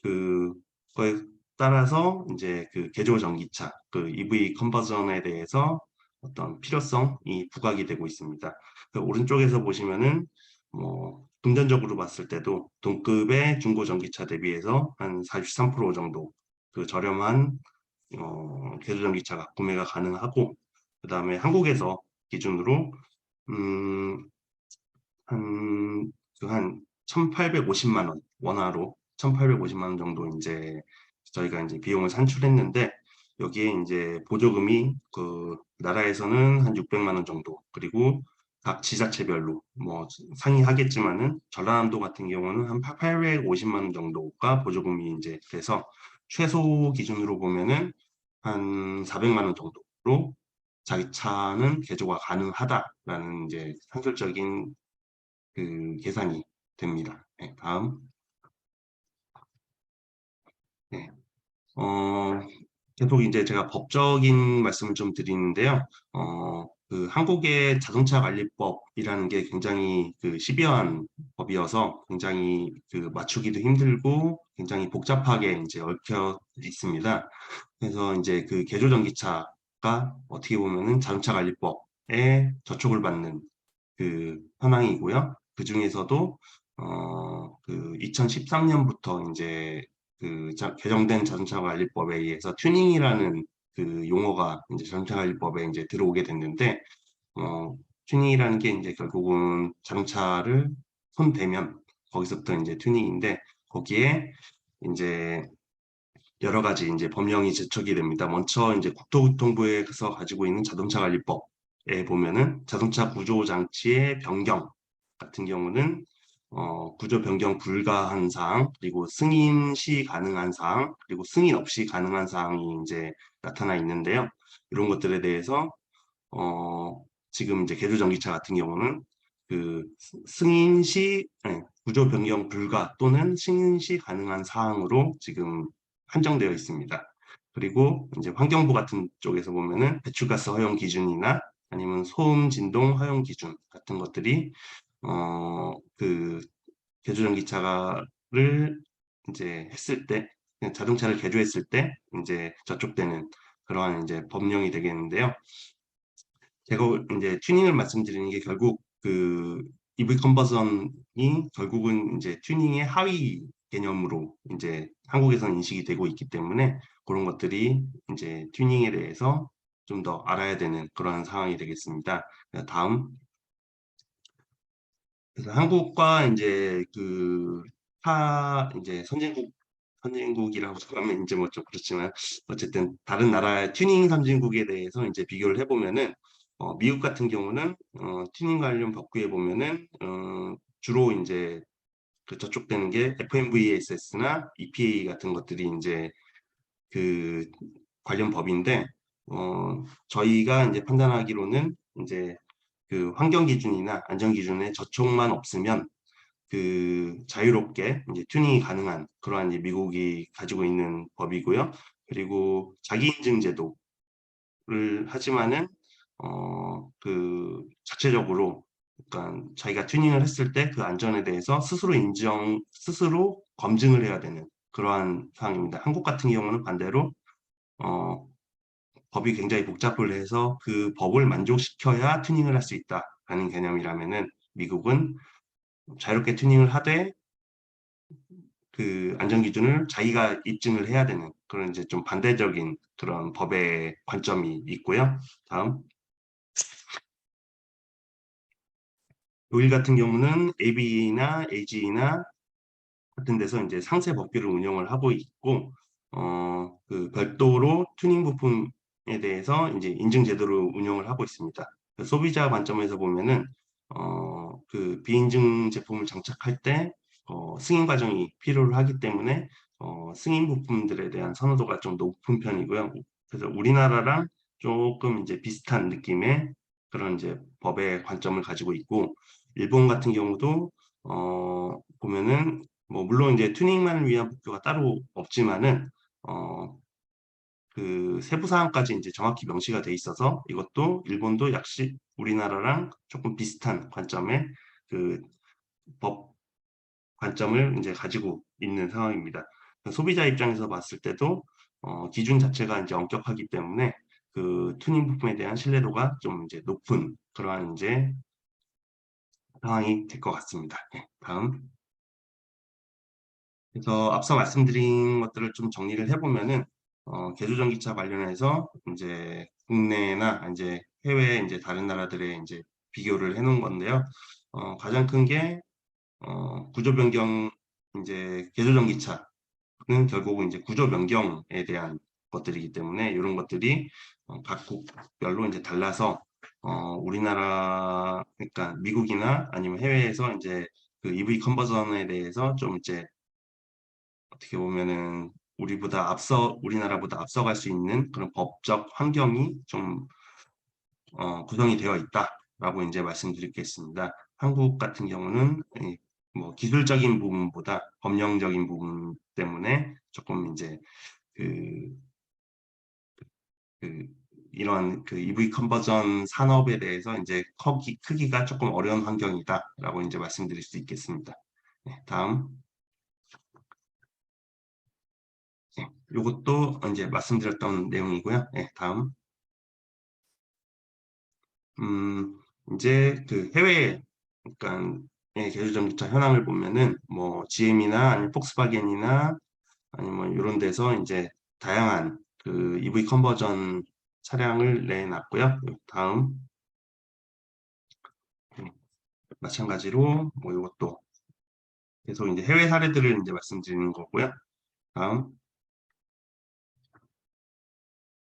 그거에 따라서 이제 그 개조 전기차, 그 EV 컨버전에 대해서 어떤 필요성이 부각이 되고 있습니다. 그 오른쪽에서 보시면은 뭐 금전적으로 봤을 때도 동급의 중고 전기차 대비해서 한 43% 정도 그 저렴한 개조 전기차가 구매가 가능하고, 그 다음에 한국에서 기준으로 한 1,850만 원 원화로 1,850만 원 정도 이제 저희가 이제 비용을 산출했는데, 여기에 이제 보조금이 그 나라에서는 한 600만 원 정도, 그리고 각 지자체별로 뭐 상이하겠지만은 전라남도 같은 경우는 한 850만 원 정도가 보조금이 이제 돼서 최소 기준으로 보면은 한 400만 원 정도로 자기 차는 개조가 가능하다라는 이제 상술적인 그 계산이 됩니다. 네, 다음. 네. 계속 이제 제가 법적인 말씀을 좀 드리는데요. 그 한국의 자동차 관리법이라는 게 굉장히 그 시비한 법이어서 굉장히 그 맞추기도 힘들고 굉장히 복잡하게 이제 얽혀 있습니다. 그래서 이제 그 개조전기차가 어떻게 보면은 자동차 관리법에 저촉을 받는 그 현황이고요. 그 중에서도 그 2013년부터 이제 그 개정된 자동차 관리법에 의해서 튜닝이라는 그 용어가 이제 자동차 관리법에 이제 들어오게 됐는데 튜닝이라는 게 이제 결국은 자동차를 손 대면 거기서부터 이제 튜닝인데 거기에 이제 여러 가지 이제 법령이 제척이 됩니다. 먼저 이제 국토교통부에서 가지고 있는 자동차 관리법에 보면은 자동차 구조 장치의 변경 같은 경우는 구조 변경 불가한 사항, 그리고 승인 시 가능한 사항, 그리고 승인 없이 가능한 사항이 이제 나타나 있는데요. 이런 것들에 대해서 지금 이제 개조전기차 같은 경우는 그 승인 시 구조 변경 불가 또는 승인 시 가능한 사항으로 지금 한정되어 있습니다. 그리고 이제 환경부 같은 쪽에서 보면은 배출가스 허용 기준이나 아니면 소음 진동 허용 기준 같은 것들이 그 개조전기차를 이제 했을 때 자동차를 개조했을 때 이제 저촉되는 그러한 이제 법령이 되겠는데요. 제가 이제 튜닝을 말씀드리는 게 결국 그 EV 컨버전이 결국은 이제 튜닝의 하위 개념으로 이제 한국에서는 인식이 되고 있기 때문에 그런 것들이 이제 튜닝에 대해서 좀 더 알아야 되는 그런 상황이 되겠습니다. 다음. 그래서 한국과 이제 그 이제 선진국이라고 하면 이제 뭐 좀 그렇지만 어쨌든 다른 나라의 튜닝 선진국에 대해서 이제 비교를 해보면은 미국 같은 경우는 튜닝 관련 법규에 보면은 주로 이제 그 저촉되는 게 FMVSS나 EPA 같은 것들이 이제 그 관련 법인데 저희가 이제 판단하기로는 이제 그 환경 기준이나 안전 기준에 저촉만 없으면 그 자유롭게 이제 튜닝이 가능한 그러한 이제 미국이 가지고 있는 법이고요. 그리고 자기 인증 제도를 하지만은 그 자체적으로 그러니까 자기가 튜닝을 했을 때 그 안전에 대해서 스스로 검증을 해야 되는 그러한 상황입니다. 한국 같은 경우는 반대로 어, 법이 굉장히 복잡을 해서 그 법을 만족시켜야 튜닝을 할 수 있다라는 개념이라면은 미국은 자유롭게 튜닝을 하되 그 안전 기준을 자기가 입증을 해야 되는 그런 이제 좀 반대적인 그런 법의 관점이 있고요. 다음. 요일 같은 경우는 AB나 AG나 같은 데서 이제 상세 법규를 운영을 하고 있고, 그 별도로 튜닝 부품에 대해서 이제 인증 제도를 운영을 하고 있습니다. 소비자 관점에서 보면은, 그 비인증 제품을 장착할 때, 승인 과정이 필요를 하기 때문에, 승인 부품들에 대한 선호도가 좀 높은 편이고요. 그래서 우리나라랑 조금 이제 비슷한 느낌의 그런 이제 법의 관점을 가지고 있고, 일본 같은 경우도, 보면은 뭐 물론 이제 튜닝만을 위한 목표가 따로 없지만은 그 세부 사항까지 이제 정확히 명시가 돼 있어서 이것도 일본도 역시 우리나라랑 조금 비슷한 관점의 그 법 관점을 이제 가지고 있는 상황입니다. 소비자 입장에서 봤을 때도 기준 자체가 이제 엄격하기 때문에 그 튜닝 부품에 대한 신뢰도가 좀 이제 높은 그러한 이제 상황이 될 것 같습니다. 네, 다음. 그래서 앞서 말씀드린 것들을 좀 정리를 해보면은 개조전기차 관련해서 이제 국내나 이제 해외 이제 다른 나라들의 이제 비교를 해놓은 건데요. 가장 큰 게 구조 변경 이제 개조전기차는 결국은 이제 구조 변경에 대한 것들이기 때문에 이런 것들이 각국별로 이제 달라서 우리나라 그러니까 미국이나 아니면 해외에서 이제 그 EV 컨버전에 대해서 좀 이제 어떻게 보면은 우리나라보다 앞서갈 수 있는 그런 법적 환경이 좀 구성이 되어 있다라고 이제 말씀드리겠습니다. 한국 같은 경우는 뭐 기술적인 부분보다 법령적인 부분 때문에 조금 이제 그 이런 EV 컨버전 산업에 대해서 이제 크기가 조금 어려운 환경이다라고 이제 말씀드릴 수 있겠습니다. 네, 다음. 네, 이것도 이제 말씀드렸던 내용이고요. 네, 다음. 이제 해외, 그러니까 개조 전기차 현황을 보면은 뭐 GM이나 아니면 폭스바겐이나 아니면 이런 데서 이제 다양한 EV 컨버전 차량을 내놨고요. 다음. 마찬가지로 뭐 이것도 계속 이제 해외 사례들을 이제 말씀드리는 거고요. 다음.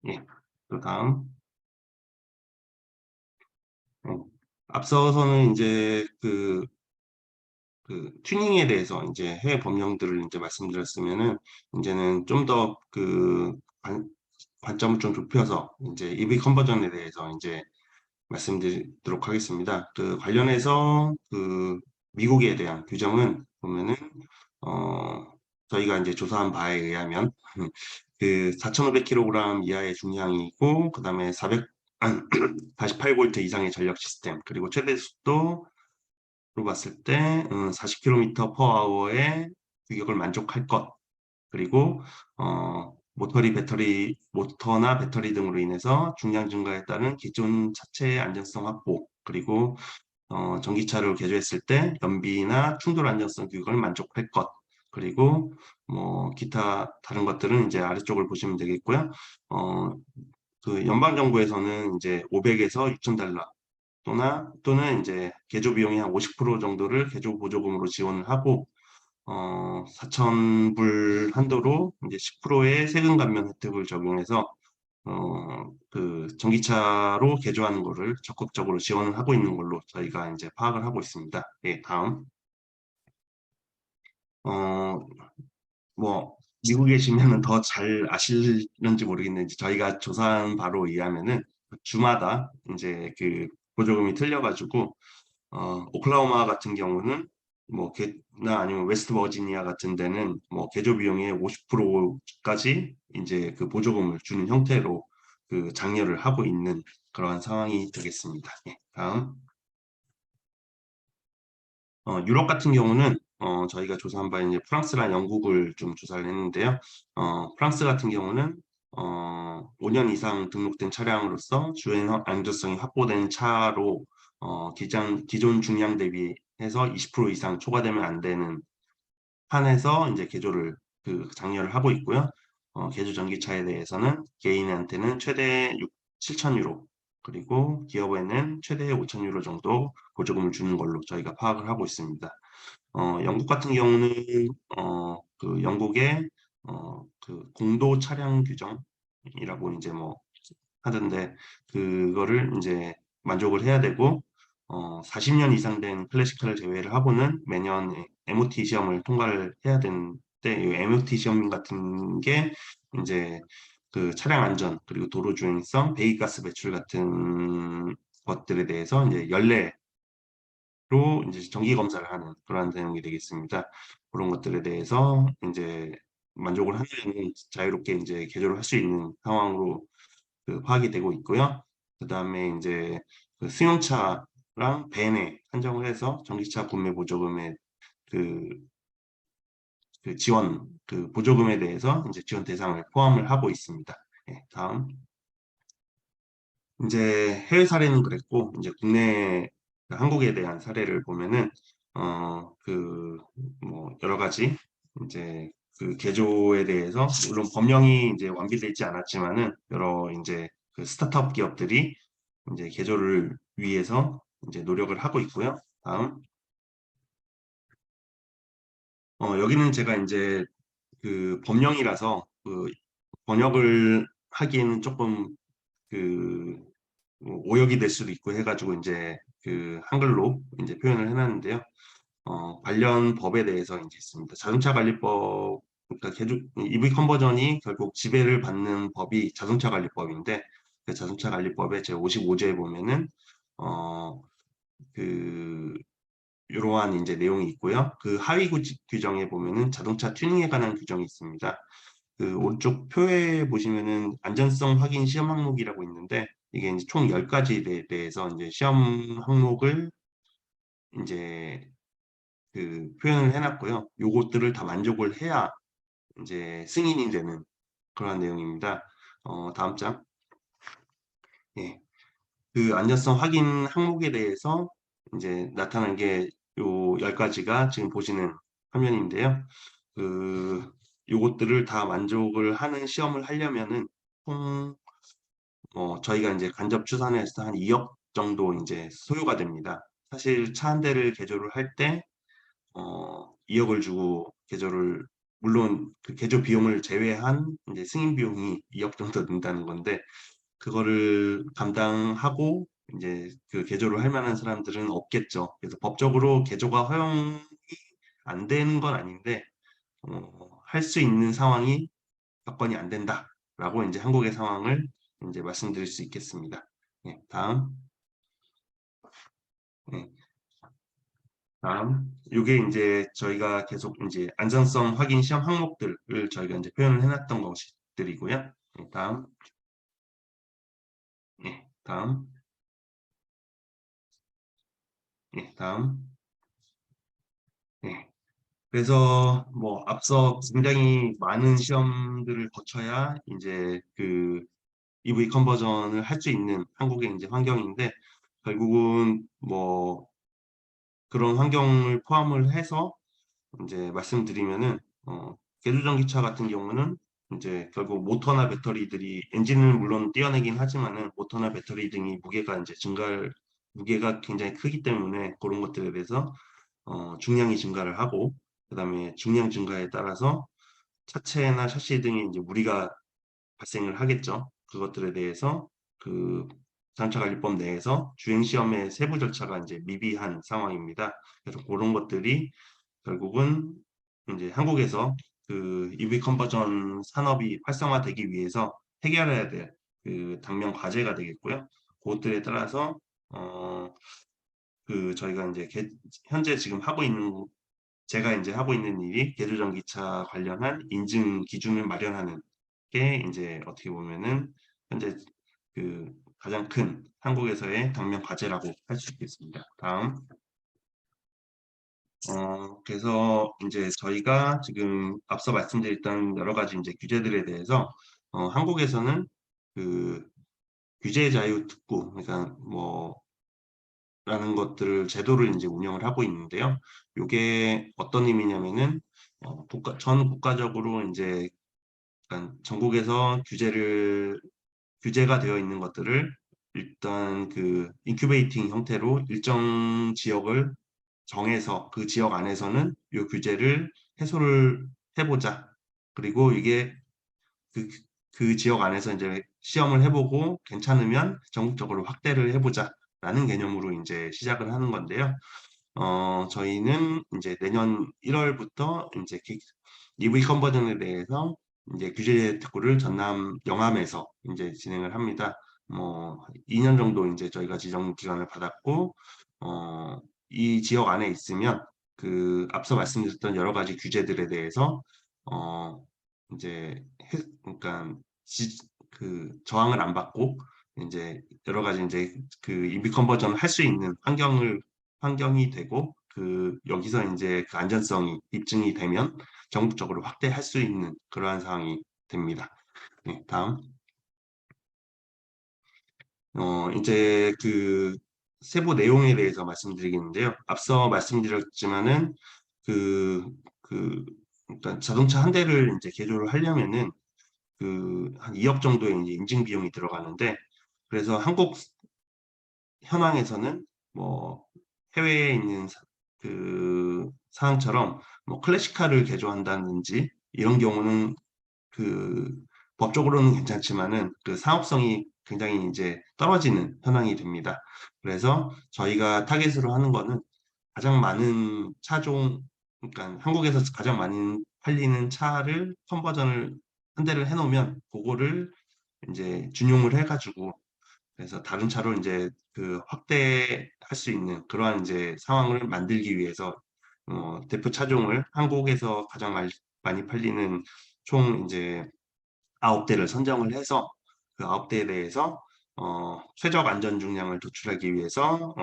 예. 또 다음. 앞서서는 이제 튜닝에 대해서 이제 해외 법령들을 이제 말씀드렸으면은 이제는 좀 더 관점을 좀 좁혀서 이제 EV 컨버전에 대해서 이제 말씀드리도록 하겠습니다. 관련해서 미국에 대한 규정은 보면은 저희가 이제 조사한 바에 의하면 4,500kg 이하의 중량이고 그다음에 48V 이상의 전력 시스템 그리고 최대 속도로 봤을 때 40km/h의 규격을 만족할 것 그리고 모터나 배터리 등으로 인해서 중량 증가에 따른 기존 차체의 안전성 확보 그리고 전기차를 개조했을 때 연비나 충돌 안전성 규격을 만족할 것 그리고 뭐 기타 다른 것들은 이제 아래쪽을 보시면 되겠고요. 연방 정부에서는 이제 500에서 6,000달러 또는 이제 개조 비용이 한 50% 정도를 개조 보조금으로 지원을 하고 4,000불 한도로 이제 10%의 세금 감면 혜택을 적용해서 전기차로 개조하는 거를 적극적으로 지원을 하고 있는 걸로 저희가 이제 파악을 하고 있습니다. 예, 다음. 뭐 미국에 계시면은 더 잘 아실는지 모르겠는데 저희가 조사한 바로 의하면은 주마다 이제 보조금이 틀려가지고 오클라호마 같은 경우는 나 아니면 웨스트 버지니아 같은 데는 뭐 개조 비용의 50%까지 이제 보조금을 주는 형태로 장려를 하고 있는 그러한 상황이 되겠습니다. 예, 다음. 유럽 같은 경우는 저희가 조사한 바에 이제 프랑스랑 영국을 좀 조사를 했는데요. 프랑스 같은 경우는 5년 이상 등록된 차량으로서 주행 안전성이 확보된 차로 기존 중량 대비해서 20% 이상 초과되면 안 되는 한에서 이제 개조를 장려를 하고 있고요. 개조 전기차에 대해서는 개인한테는 최대 7,000유로 그리고 기업에는 최대 5,000유로 정도 보조금을 주는 걸로 저희가 파악을 하고 있습니다. 영국 같은 경우는 영국의 공도 차량 규정이라고 이제 뭐 하던데 그거를 이제 만족을 해야 되고 40년 이상 된 클래식카를 제외를 하고는 매년 MOT 시험을 통과를 해야 되는데 이 MOT 시험 같은 게 이제 차량 안전 그리고 도로 주행성, 배기가스 배출 같은 것들에 대해서 이제 연례로 이제 정기 검사를 하는 그러한 내용이 되겠습니다. 그런 것들에 대해서 이제 만족을 하면 자유롭게 이제 개조를 할 수 있는 상황으로 파악이 되고 있고요. 그 다음에 이제 승용차랑 벤에 한정을 해서 전기차 구매 보조금의 지원, 보조금에 대해서 이제 지원 대상을 포함을 하고 있습니다. 네, 다음. 이제 해외 사례는 그랬고, 이제 국내 한국에 대한 사례를 보면은, 뭐 여러 가지 이제 개조에 대해서 물론 법령이 이제 완비되지 않았지만은 여러 이제 스타트업 기업들이 이제 개조를 위해서 이제 노력을 하고 있고요. 다음. 여기는 제가 이제 법령이라서 번역을 하기에는 조금 오역이 될 수도 있고 해가지고 이제 한글로 이제 표현을 해놨는데요. 관련 법에 대해서 이제 있습니다. 자동차 관리법, 그러니까 EV 컨버전이 결국 지배를 받는 법이 자동차 관리법인데 그 자동차 관리법의 제 55조에 보면은 이러한 이제 내용이 있고요. 하위 규정에 보면은 자동차 튜닝에 관한 규정이 있습니다. 그 오른쪽 표에 보시면은 안전성 확인 시험 항목이라고 있는데 이게 이제 총 10가지에 대해서 이제 시험 항목을 이제 그 표현을 해놨고요. 요것들을 다 만족을 해야 이제 승인이 되는 그러한 내용입니다. 다음 장. 예. 그 안전성 확인 항목에 대해서 이제 나타난 게 요 10가지가 지금 보시는 화면인데요. 그 요것들을 다 만족을 하는 시험을 하려면은 총 저희가 이제 간접 추산해서 한 2억 정도 이제 소요가 됩니다. 사실 차 한 대를 개조를 할 때 2억을 주고 개조를 물론 그 개조 비용을 제외한 이제 승인 비용이 2억 정도 든다는 건데 그거를 감당하고 이제 그 개조를 할 만한 사람들은 없겠죠. 그래서 법적으로 개조가 허용이 안 되는 건 아닌데 할 수 있는 상황이 여건이 안 된다라고 이제 한국의 상황을 이제 말씀드릴 수 있겠습니다. 네, 다음. 네, 다음. 이게 이제 저희가 계속 이제 안전성 확인 시험 항목들을 저희가 이제 표현을 해놨던 것들이고요. 네, 다음. 네, 다음. 네, 다음. 네. 그래서 뭐 앞서 굉장히 많은 시험들을 거쳐야 이제 그 EV 컨버전을 할 수 있는 한국의 이제 환경인데 결국은 뭐 그런 환경을 포함을 해서 이제 말씀드리면은 계조전기차 같은 경우는 이제 결국 모터나 배터리들이 엔진을 물론 띄어내긴 하지만은 모터나 배터리 등이 무게가 이제 무게가 굉장히 크기 때문에 그런 것들에 대해서 중량이 증가를 하고 그다음에 중량 증가에 따라서 차체나 샤시 등의 이제 무리가 발생을 하겠죠. 그것들에 대해서 그 자동차관리법 내에서 주행시험의 세부 절차가 이제 미비한 상황입니다. 그래서 그런 것들이 결국은 이제 한국에서 그 EV 컨버전 산업이 활성화되기 위해서 해결해야 될 그 당면 과제가 되겠고요. 그것들에 따라서 그 저희가 이제 현재 지금 하고 있는 제가 이제 하고 있는 일이 계조전기차 관련한 인증 기준을 마련하는 게 이제 어떻게 보면은 현재 그 가장 큰 한국에서의 당면 과제라고 할 수 있겠습니다. 다음. 그래서 이제 저희가 지금 앞서 말씀드렸던 여러 가지 이제 규제들에 대해서 한국에서는 그 규제 자유 특구 그러니까 뭐 라는 것들을 제도를 이제 운영을 하고 있는데요. 이게 어떤 의미냐면은 전 국가적으로 이제 약간 전국에서 규제가 되어 있는 것들을 일단 그 인큐베이팅 형태로 일정 지역을 정해서 그 지역 안에서는 이 규제를 해소를 해보자. 그리고 이게 그 지역 안에서 이제 시험을 해보고 괜찮으면 전국적으로 확대를 해보자. 라는 개념으로 이제 시작을 하는 건데요. 저희는 이제 내년 1월부터 이제 EV 컨버전에 대해서 이제 규제 특구를 전남 영암에서 이제 진행을 합니다. 뭐 2년 정도 이제 저희가 지정 기간을 받았고, 이 지역 안에 있으면 그 앞서 말씀드렸던 여러 가지 규제들에 대해서 이제 그러니까 그 저항을 안 받고 이제 여러 가지 이제 그 EV 컨버전을 할 수 있는 환경이 되고 그 여기서 이제 그 안전성이 입증이 되면 전국적으로 확대할 수 있는 그러한 상황이 됩니다. 네, 다음. 이제 그 세부 내용에 대해서 말씀드리겠는데요. 앞서 말씀드렸지만은 일단 자동차 한 대를 이제 개조를 하려면은 그 한 2억 정도의 이제 인증 비용이 들어가는데 그래서 한국 현황에서는 뭐 해외에 있는 그 사항처럼 뭐 클래식카를 개조한다든지 이런 경우는 그 법적으로는 괜찮지만은 그 사업성이 굉장히 이제 떨어지는 현황이 됩니다. 그래서 저희가 타겟으로 하는 거는 가장 많은 차종, 그러니까 한국에서 가장 많이 팔리는 차를 컨버전을 한 대를 해놓으면 그거를 이제 준용을 해가지고 그래서 다른 차로 이제 그 확대할 수 있는 그러한 이제 상황을 만들기 위해서 대표 차종을 한국에서 가장 많이 팔리는 총 이제 9대를 선정을 해서 그 9대에 대해서 최적 안전 중량을 도출하기 위해서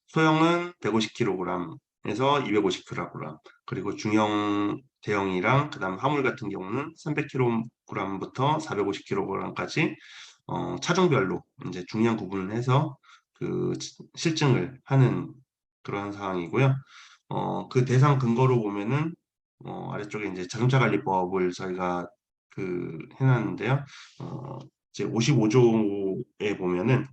소형은 150kg에서 250kg, 그리고 중형 대형이랑 그다음 화물 같은 경우는 300kg부터 450kg까지 차종별로 이제 중량 구분을 해서 그 실증을 하는 그런 상황이고요. 그 대상 근거로 보면은 아래쪽에 이제 자동차 관리법을 저희가 해놨는데요. 이제 55조에 보면은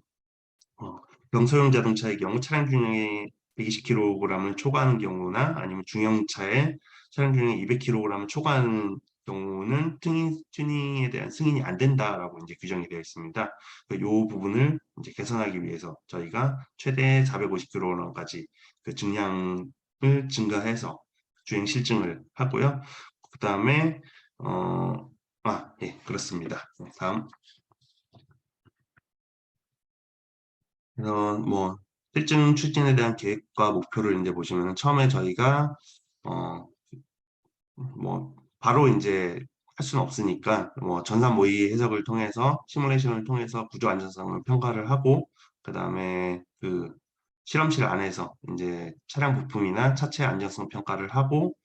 경소형 자동차의 경우 차량 중량이 120kg을 초과하는 경우나 아니면 중형차의 차량 중량이 200kg을 초과하는 경우는 튜닝에 대한 승인이 안 된다라고 이제 규정이 되어 있습니다. 이 부분을 이제 개선하기 위해서 저희가 최대 450kg까지 그 중량을 증가해서 주행 실증을 하고요. 그 다음에 예, 그렇습니다. 다음. 그래서 뭐 실증 추진에 대한 계획과 목표를 이제 보시면 처음에 저희가 뭐 바로 이제 할 수는 없으니까 뭐 전산 모의 해석을 통해서 시뮬레이션을 통해서 구조 안전성을 평가를 하고 그 다음에 그 실험실 안에서 이제 차량 부품이나 차체 안전성 평가를 하고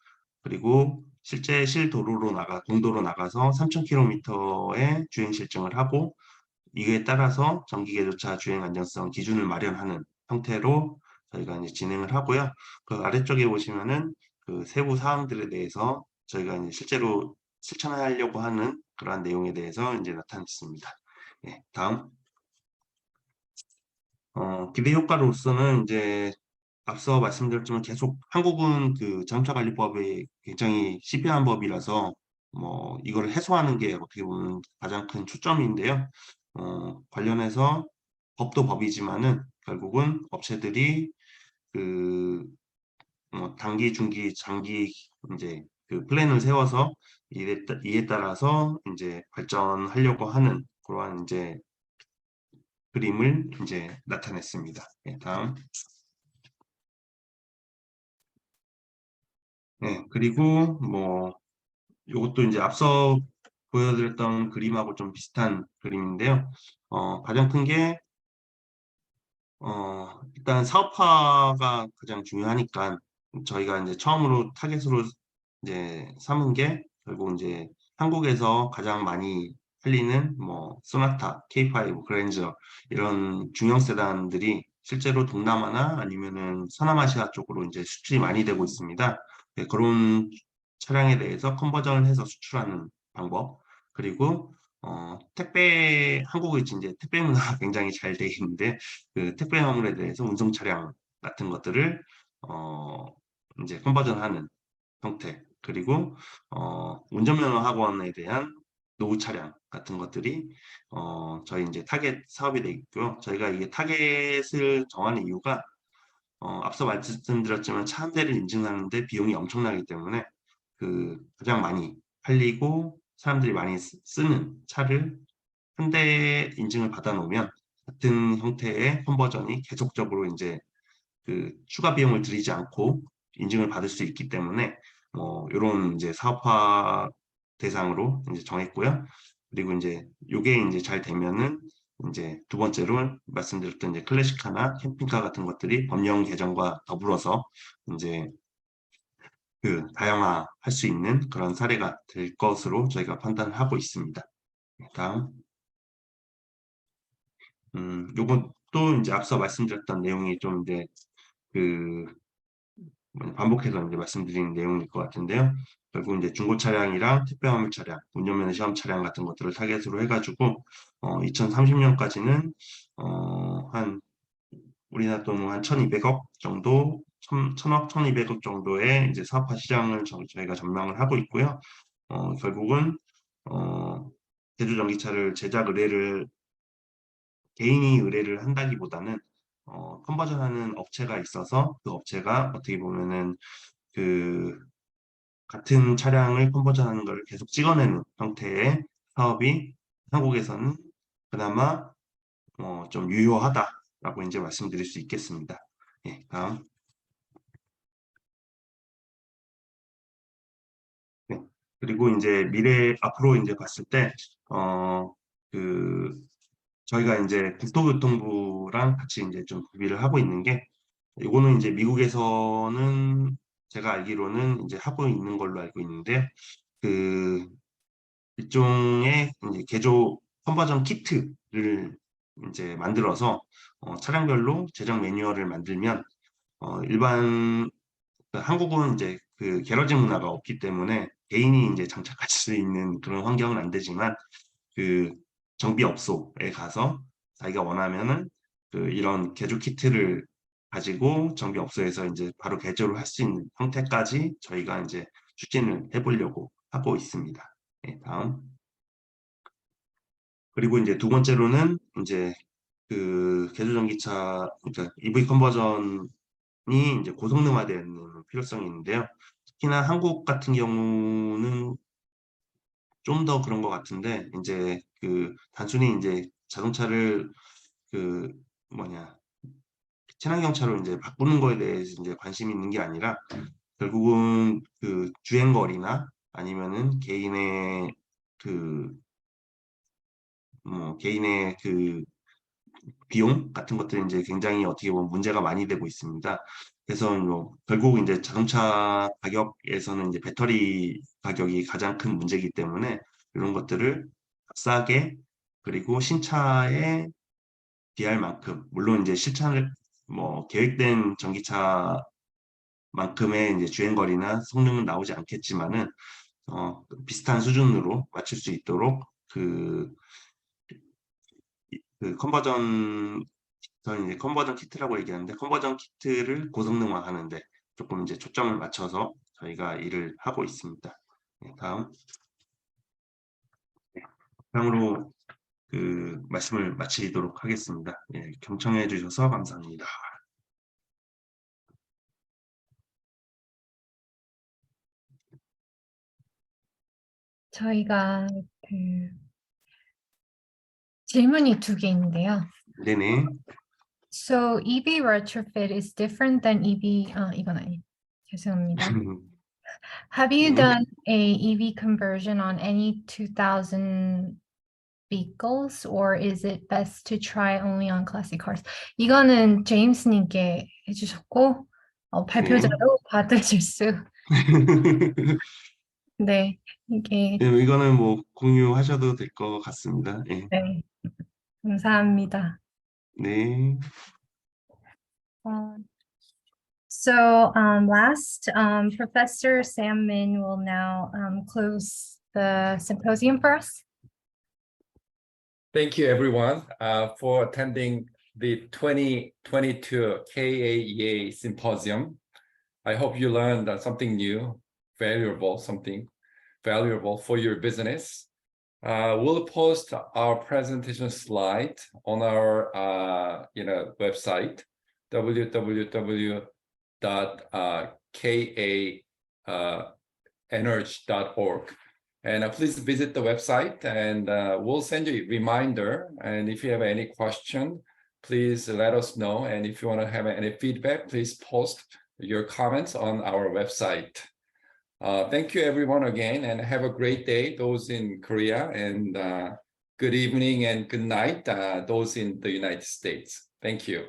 그리고 실제 실도로로 공도로 나가서 3,000km의 주행 실증을 하고 이에 따라서 전기계조차 주행 안전성 기준을 마련하는 형태로 저희가 이제 진행을 하고요. 그 아래쪽에 보시면은 그 세부 사항들에 대해서 저희가 이제 실제로 실천하려고 하는 그러한 내용에 대해서 이제 나타냈습니다. 예, 다음. 기대 효과로서는 이제 앞서 말씀드렸지만 계속 한국은 그 자동차 관리법이 굉장히 시비한 법이라서 뭐 이걸 해소하는 게 어떻게 보면 가장 큰 초점인데요. 관련해서 법도 법이지만은 결국은 업체들이 그 단기, 중기, 장기 이제 그 플랜을 세워서 이에 따라서 이제 발전하려고 하는 그러한 이제 그림을 이제 나타냈습니다. 네, 다음. 네, 그리고 뭐 이것도 이제 앞서 보여드렸던 그림하고 좀 비슷한 그림인데요. 가장 큰 게 일단 사업화가 가장 중요하니까 저희가 이제 처음으로 타겟으로 이제 삼은 게 결국 이제 한국에서 가장 많이 팔리는 뭐 소나타, K5, 그랜저 이런 중형 세단들이 실제로 동남아나 아니면은 서남아시아 쪽으로 이제 수출이 많이 되고 있습니다. 네, 그런 차량에 대해서 컨버전을 해서 수출하는 방법 그리고 한국의 이제 택배 문화가 굉장히 잘 돼 있는데 그 택배 화물에 대해서 운송 차량 같은 것들을 이제 컨버전하는 형태 그리고 운전면허 학원에 대한 노후 차량 같은 것들이 저희 이제 타겟 사업이 돼 있고요. 저희가 이게 타겟을 정하는 이유가 앞서 말씀드렸지만 차 한 대를 인증하는데 비용이 엄청나기 때문에 그 가장 많이 팔리고 사람들이 많이 쓰는 차를 한 대 인증을 받아 놓으면 같은 형태의 컨버전이 계속적으로 이제 그 추가 비용을 들이지 않고 인증을 받을 수 있기 때문에 이런 이제 사업화 대상으로 이제 정했고요. 그리고 이제 요게 이제 잘 되면은 이제 두 번째로 말씀드렸던 이제 클래식카나 캠핑카 같은 것들이 법령 개정과 더불어서 이제 그 다양화할 수 있는 그런 사례가 될 것으로 저희가 판단을 하고 있습니다. 다음. 요것도 이제 앞서 말씀드렸던 내용이 좀 이제 그 반복해서 이제 말씀드린 내용일 것 같은데요. 결국 이제 중고 차량이랑 택배 화물 차량, 운전면허 시험 차량 같은 것들을 타겟으로 해가지고 2030년까지는 한 우리나라 돈으로 한 1,200억 정도, 1,000억, 1,200억 정도의 이제 사업화 시장을 저희가 전망을 하고 있고요. 결국은 제조 전기차를 제작 의뢰를 개인이 의뢰를 한다기보다는 컨버전하는 업체가 있어서 그 업체가 어떻게 보면은 그 같은 차량을 컨버전하는 걸 계속 찍어내는 형태의 사업이 한국에서는 그나마 좀 유효하다라고 이제 말씀드릴 수 있겠습니다. 예, 다음. 네. 그리고 이제 미래 앞으로 이제 봤을 때, 저희가 이제 국토교통부랑 같이 이제 좀 구비를 하고 있는 게, 이거는 이제 미국에서는 제가 알기로는 이제 하고 있는 걸로 알고 있는데, 그 일종의 이제 개조 컨버전 키트를 이제 만들어서 차량별로 제작 매뉴얼을 만들면 일반 한국은 이제 그 게러지 문화가 없기 때문에 개인이 이제 장착할 수 있는 그런 환경은 안 되지만 그 정비업소에 가서 자기가 원하면은 그 이런 개조 키트를 가지고 정비업소에서 이제 바로 개조를 할 수 있는 형태까지 저희가 이제 추진을 해보려고 하고 있습니다. 네, 다음. 그리고 이제 두 번째로는 이제 그 개조 전기차, 그러니까 EV 컨버전이 이제 고성능화되어 있는 필요성이 있는데요. 특히나 한국 같은 경우는 좀 더 그런 것 같은데, 이제 그 단순히 이제 자동차를 그 뭐냐 친환경차로 이제 바꾸는 거에 대해서 이제 관심이 있는 게 아니라 결국은 그 주행거리나 아니면은 개인의 그 비용 같은 것들이 이제 굉장히 어떻게 보면 문제가 많이 되고 있습니다. 그래서 결국 이제 자동차 가격에서는 이제 배터리 가격이 가장 큰 문제이기 때문에 이런 것들을 싸게 그리고 신차에 비할 만큼 물론 이제 실차를 계획된 전기차만큼의 이제 주행거리나 성능은 나오지 않겠지만은 비슷한 수준으로 맞출 수 있도록 저는 이제 컨버전 키트라고 얘기하는데 컨버전 키트를 고성능화하는데 조금 이제 초점을 맞춰서 저희가 일을 하고 있습니다. 네, 다음. 네, 다음으로 그 말씀을 마치도록 하겠습니다. 예, 경청해 주셔서 감사합니다. 저희가 그 질문이 두 개 있는데요. 네네. So EV retrofit is different than EV, 이건 아니. 죄송합니다. Have you done a EV conversion on any 2000 vehicles, or is it best to try only on classic cars? 이거는 제임스님께 해주셨고 발표자도 받으실 수. 네, 이게 네, 이거는 뭐 공유하셔도 될 것 같습니다. 예. 네, 감사합니다. 네. So last, Professor Sam Min will now close the symposium for us. Thank you, everyone, for attending the 2022 KAEA Symposium. I hope you learned something new, something valuable for your business. We'll post our presentation slide on our website, www.kaenergy.org. And please visit the website, and we'll send you a reminder. And if you have any question, please let us know. And if you want to have any feedback, please post your comments on our website. Thank you, everyone, again, and have a great day, those in Korea, and good evening and good night, those in the United States. Thank you.